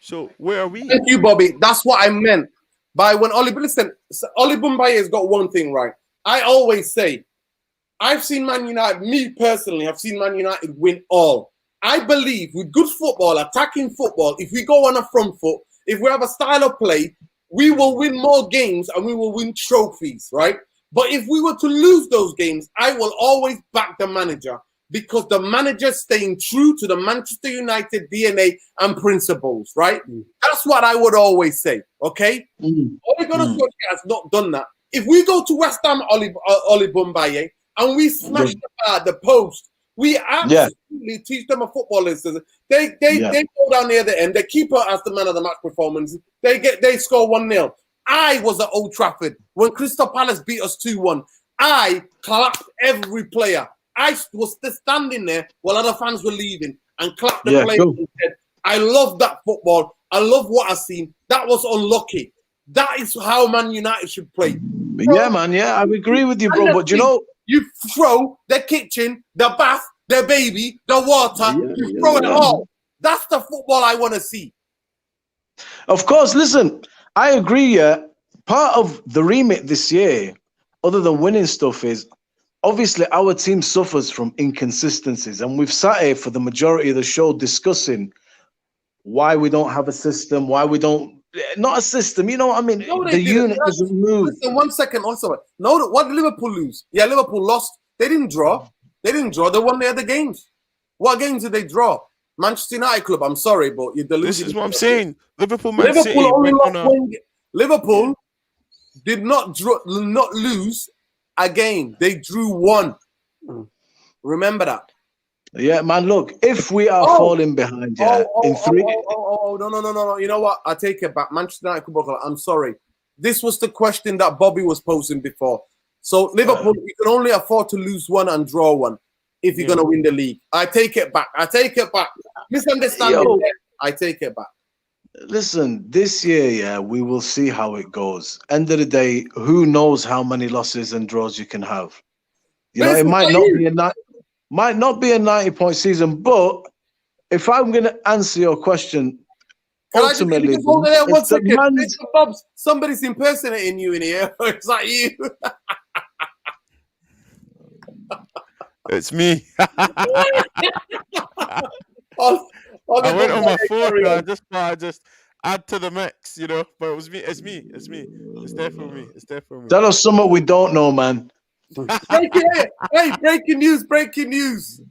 So where are we? Thank you, Bobby. That's what I meant by when Oli. Listen, Oli Bumbaye has got one thing right. I always say, I've seen Man United. Me personally, I've seen Man United win all. I believe with good football, attacking football, if we go on a front foot, if we have a style of play, we will win more games and we will win trophies, right? But if we were to lose those games, I will always back the manager, because the manager's staying true to the Manchester United DNA and principles, right? That's what I would always say, okay? Ole Gunnar Solskjaer has not done that. If we go to West Ham, Oli Bumbaye, and we smash the post, we absolutely teach them a football lesson. They go down near the end. They keep her as the man of the match performance. They score 1-0. I was at Old Trafford when Crystal Palace beat us 2-1. I clapped every player. I was still standing there while other fans were leaving and clapped the players and said, I love that football. I love what I've seen. That was unlucky. That is how Man United should play. Yeah, man. Yeah, I agree with you, bro. But you know, you throw the kitchen, the bath, the baby, the water. You throw it all. That's the football I want to see. Of course. Listen, I agree. Yeah, part of the remit this year, other than winning stuff, is obviously our team suffers from inconsistencies, and we've sat here for the majority of the show discussing why we don't have a system, why we don't. Not a system, you know what I mean? The unit doesn't move. Listen, 1 second. Also, no, what did Liverpool lose? Yeah, Liverpool lost. They didn't draw. They won the other games. What games did they draw? Manchester United club. I'm sorry, but you're deluded. This is what I'm saying. Liverpool did not lose a game. They drew one. Remember that. Yeah, man, look, if we are falling behind, in three... No. You know what? I take it back. Manchester United Football Club, I'm sorry. This was the question that Bobby was posing before. So, Liverpool, you can only afford to lose one and draw one if you're going to win the league. I take it back. Misunderstanding. I take it back. Listen, this year, we will see how it goes. End of the day, who knows how many losses and draws you can have. You know, it might not be a 90-point season, but if I'm going to answer your question, ultimately, somebody's impersonating you in here. Is that you? It's me. I went on my phone. I just add to the mix, you know. But it was me. It's me. It's definitely me. Tell us something we don't know, man. Breaking news.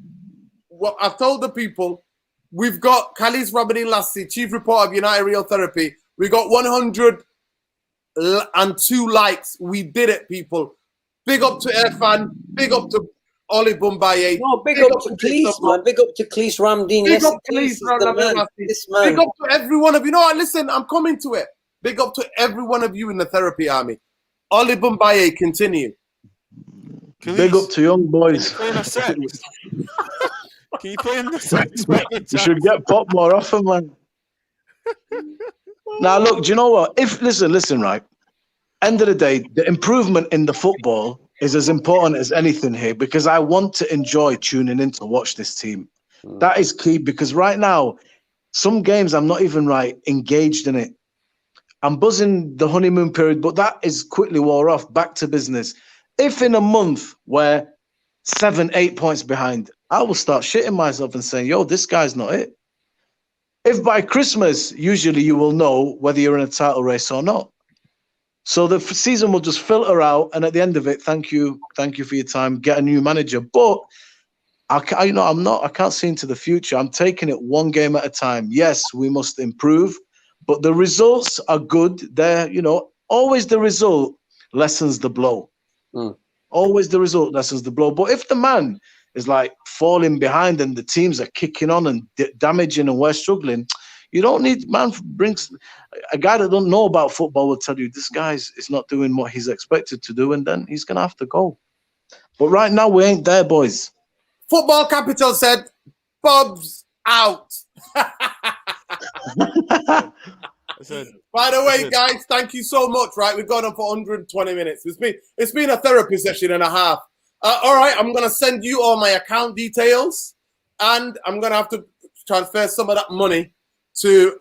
Well, I've told the people we've got Khalis Rabadin Lassi, chief reporter of Managerial Therapy. We got 102 likes. We did it, people. Big up to Irfan. Big up to Oli Bumbaye. No, big up to Khalis, man. Big up to Khalis Ramdin. Big up to Khalis Ramdin. Big up to every one of you. No, listen, I'm coming to it. Big up to every one of you in the therapy army. Oli Bumbaye, continue. Big up to young boys. Can you play in the sex? You should get pop more often, man. Now, look, do you know what? Listen, right? End of the day, the improvement in the football is as important as anything here because I want to enjoy tuning in to watch this team. That is key because right now, some games I'm not even engaged in it. I'm buzzing the honeymoon period, but that is quickly wore off. Back to business. If in a month we're 7-8 points behind, I will start shitting myself and saying, yo, this guy's not it. If by Christmas, usually you will know whether you're in a title race or not. So the season will just filter out. And at the end of it, thank you for your time. Get a new manager. But I can't see into the future. I'm taking it one game at a time. Yes, we must improve, but the results are good. They're, always the result lessens the blow. Always the result lessens the blow. But if the man is falling behind and the teams are kicking on and damaging and we're struggling, you don't need, brings a guy that don't know about football will tell you this guy is not doing what he's expected to do, and then he's going to have to go. But right now, we ain't there, boys. Football Capital said, Bob's out. By the way, guys, thank you so much. Right, we've gone on for 120 minutes. It's been a therapy session and a half. All right, I'm gonna send you all my account details, and I'm gonna have to transfer some of that money to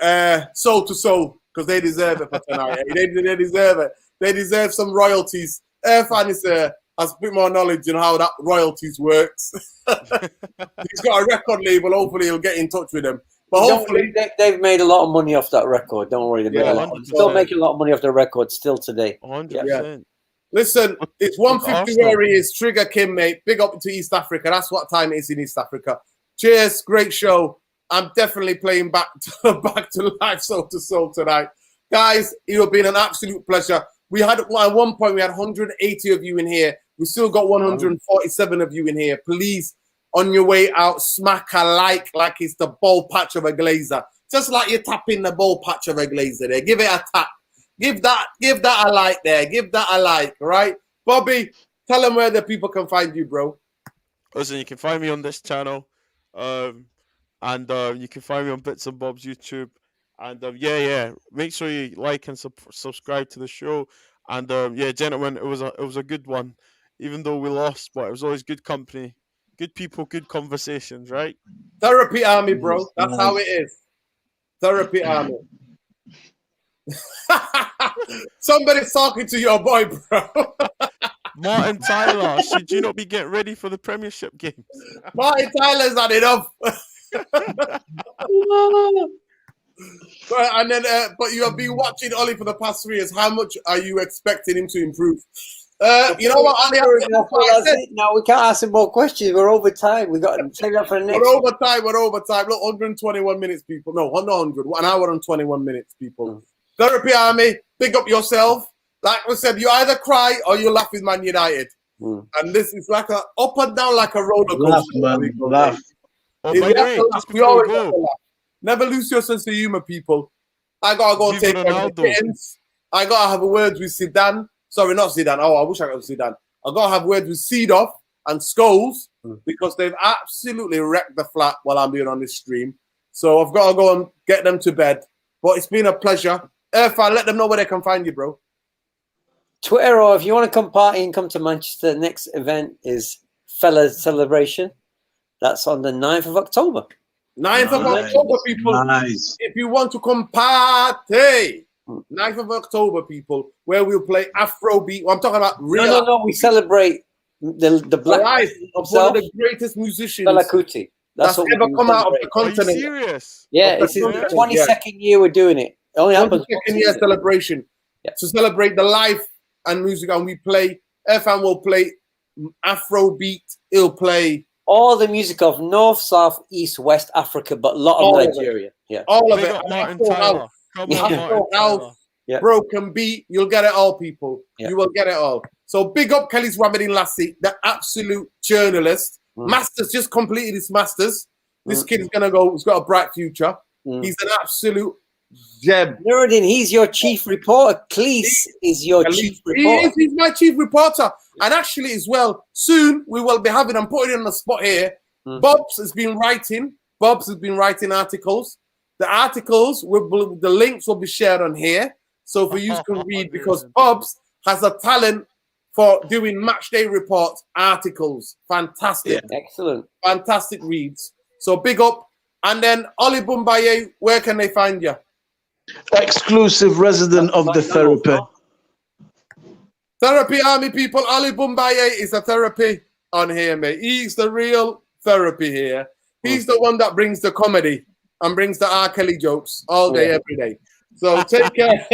Soul to Soul because they deserve it for tonight. They deserve it. They deserve some royalties. Irfan has a bit more knowledge in how that royalties works. He's got a record label. Hopefully, he'll get in touch with them. But hopefully, they've made a lot of money off that record. Don't worry, they've still making a lot of money off the record still today. 100%. Listen, it's Look 1:50 at Arsenal. where he is. Trigger Kim, mate. Big up to East Africa. That's what time it is in East Africa. Cheers. Great show. I'm definitely playing back to live soul to soul tonight. Guys, it has been an absolute pleasure. We had, at one point, we had 180 of you in here. We still got 147 of you in here. Please, on your way out, smack a like it's the ball patch of a glazer. Just like you're tapping the ball patch of a glazer there. Give it a tap. Give that a like there. Give that a like, right? Bobby, tell them where the people can find you, bro. Listen, you can find me on this channel. And you can find me on Bits and Bob's YouTube. And make sure you like and subscribe to the show. And gentlemen, it was a good one, even though we lost, but it was always good company, good people, good conversations, right? Therapy Army, bro. That's how it is. Therapy Army. Somebody's talking to your boy, bro. Martin Tyler, should you not be getting ready for the Premiership games? Martin Tyler's had enough. But you have been watching Ollie for the past 3 years. How much are you expecting him to improve? You know what, Ollie? No, we can't ask him more questions. We're over time. We got to save that for the next. We're over time. Look, 121 minutes, people. No, not 100. 1 hour and 21 minutes, people. Therapy Army, big up yourself. Like we said, you either cry or you laugh with Man United. And this is like a up and down like a roller coaster. Laugh. Oh, by the way, just We before always we have to go, laugh. Never lose your sense of humor, people. I gotta go Viva take care of the Ronaldo. kittens. I gotta have a word with Zidane. Sorry, not Zidane. Oh, I wish I got Zidane. I gotta have words with Seedorf and Scholes because they've absolutely wrecked the flat while I'm being on this stream. So I've got to go and get them to bed. But it's been a pleasure. Irfan, let them know where they can find you, bro. Twitter, or if you want to come party and come to Manchester, the next event is Fellas Celebration. That's on the 9th of October. 9th of October, people. Nice. If you want to come party, 9th of October, people, where we'll play Afrobeat. Well, I'm talking about real. No. We celebrate the black life of one of the greatest musicians Fela Kuti. that's what ever we come out of the celebrate. are you continent. serious? Yeah, Of the it's the continent, 22nd year we're doing it. It only happens 22nd year celebration to celebrate the life and music, and we play. FM will play Afrobeat. He'll play all the music of North, South, East, West Africa, but a lot All of of it. Nigeria. Yeah, all of Big it. up Martin Afro Tyler. house, Come on, Afro Martin house, Tyler. Yeah. broken beat. You'll get it all, people. Yeah. You will get it all. So big up Kelly's Ramadin Lassie, the absolute journalist. Masters just completed his masters. This kid is gonna go. He's got a bright future. He's an absolute gem. Nuruddin, he's your chief reporter. Cleese is your chief reporter. He's my chief reporter. And actually, as well, soon we will be having, I'm putting it on the spot here. Bobs has been writing articles. The articles, the links will be shared on here. So for you can read, because Bobs has a talent for doing match day reports, articles. Fantastic. Yeah. Excellent. Fantastic reads. So big up. And then Oli Bumbaye, where can they find you? Exclusive resident of the therapy. Therapy Army, people. Ali Bumbaye is a therapy on here, mate. He's the real therapy here. He's the one that brings the comedy and brings the R. Kelly jokes all day, every day. So take care.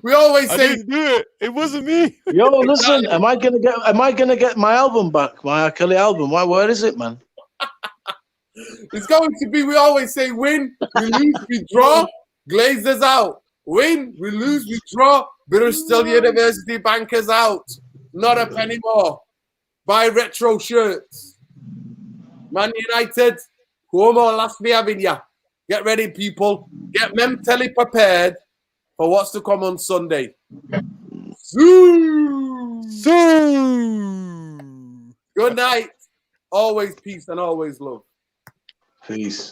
We always I say, didn't do it. It wasn't me. Yo, listen, am I gonna get my album back? My R. Kelly album? Where is it, man? it's going to be, we always say, win, we lose, we draw, Glazers out. Win, we lose, we draw, Bristol University Bankers out. Not a penny more. Buy retro shirts. Man United, come on, last me having ya. Get ready, people. Get mentally prepared for what's to come on Sunday. Good night. Always peace and always love. Peace.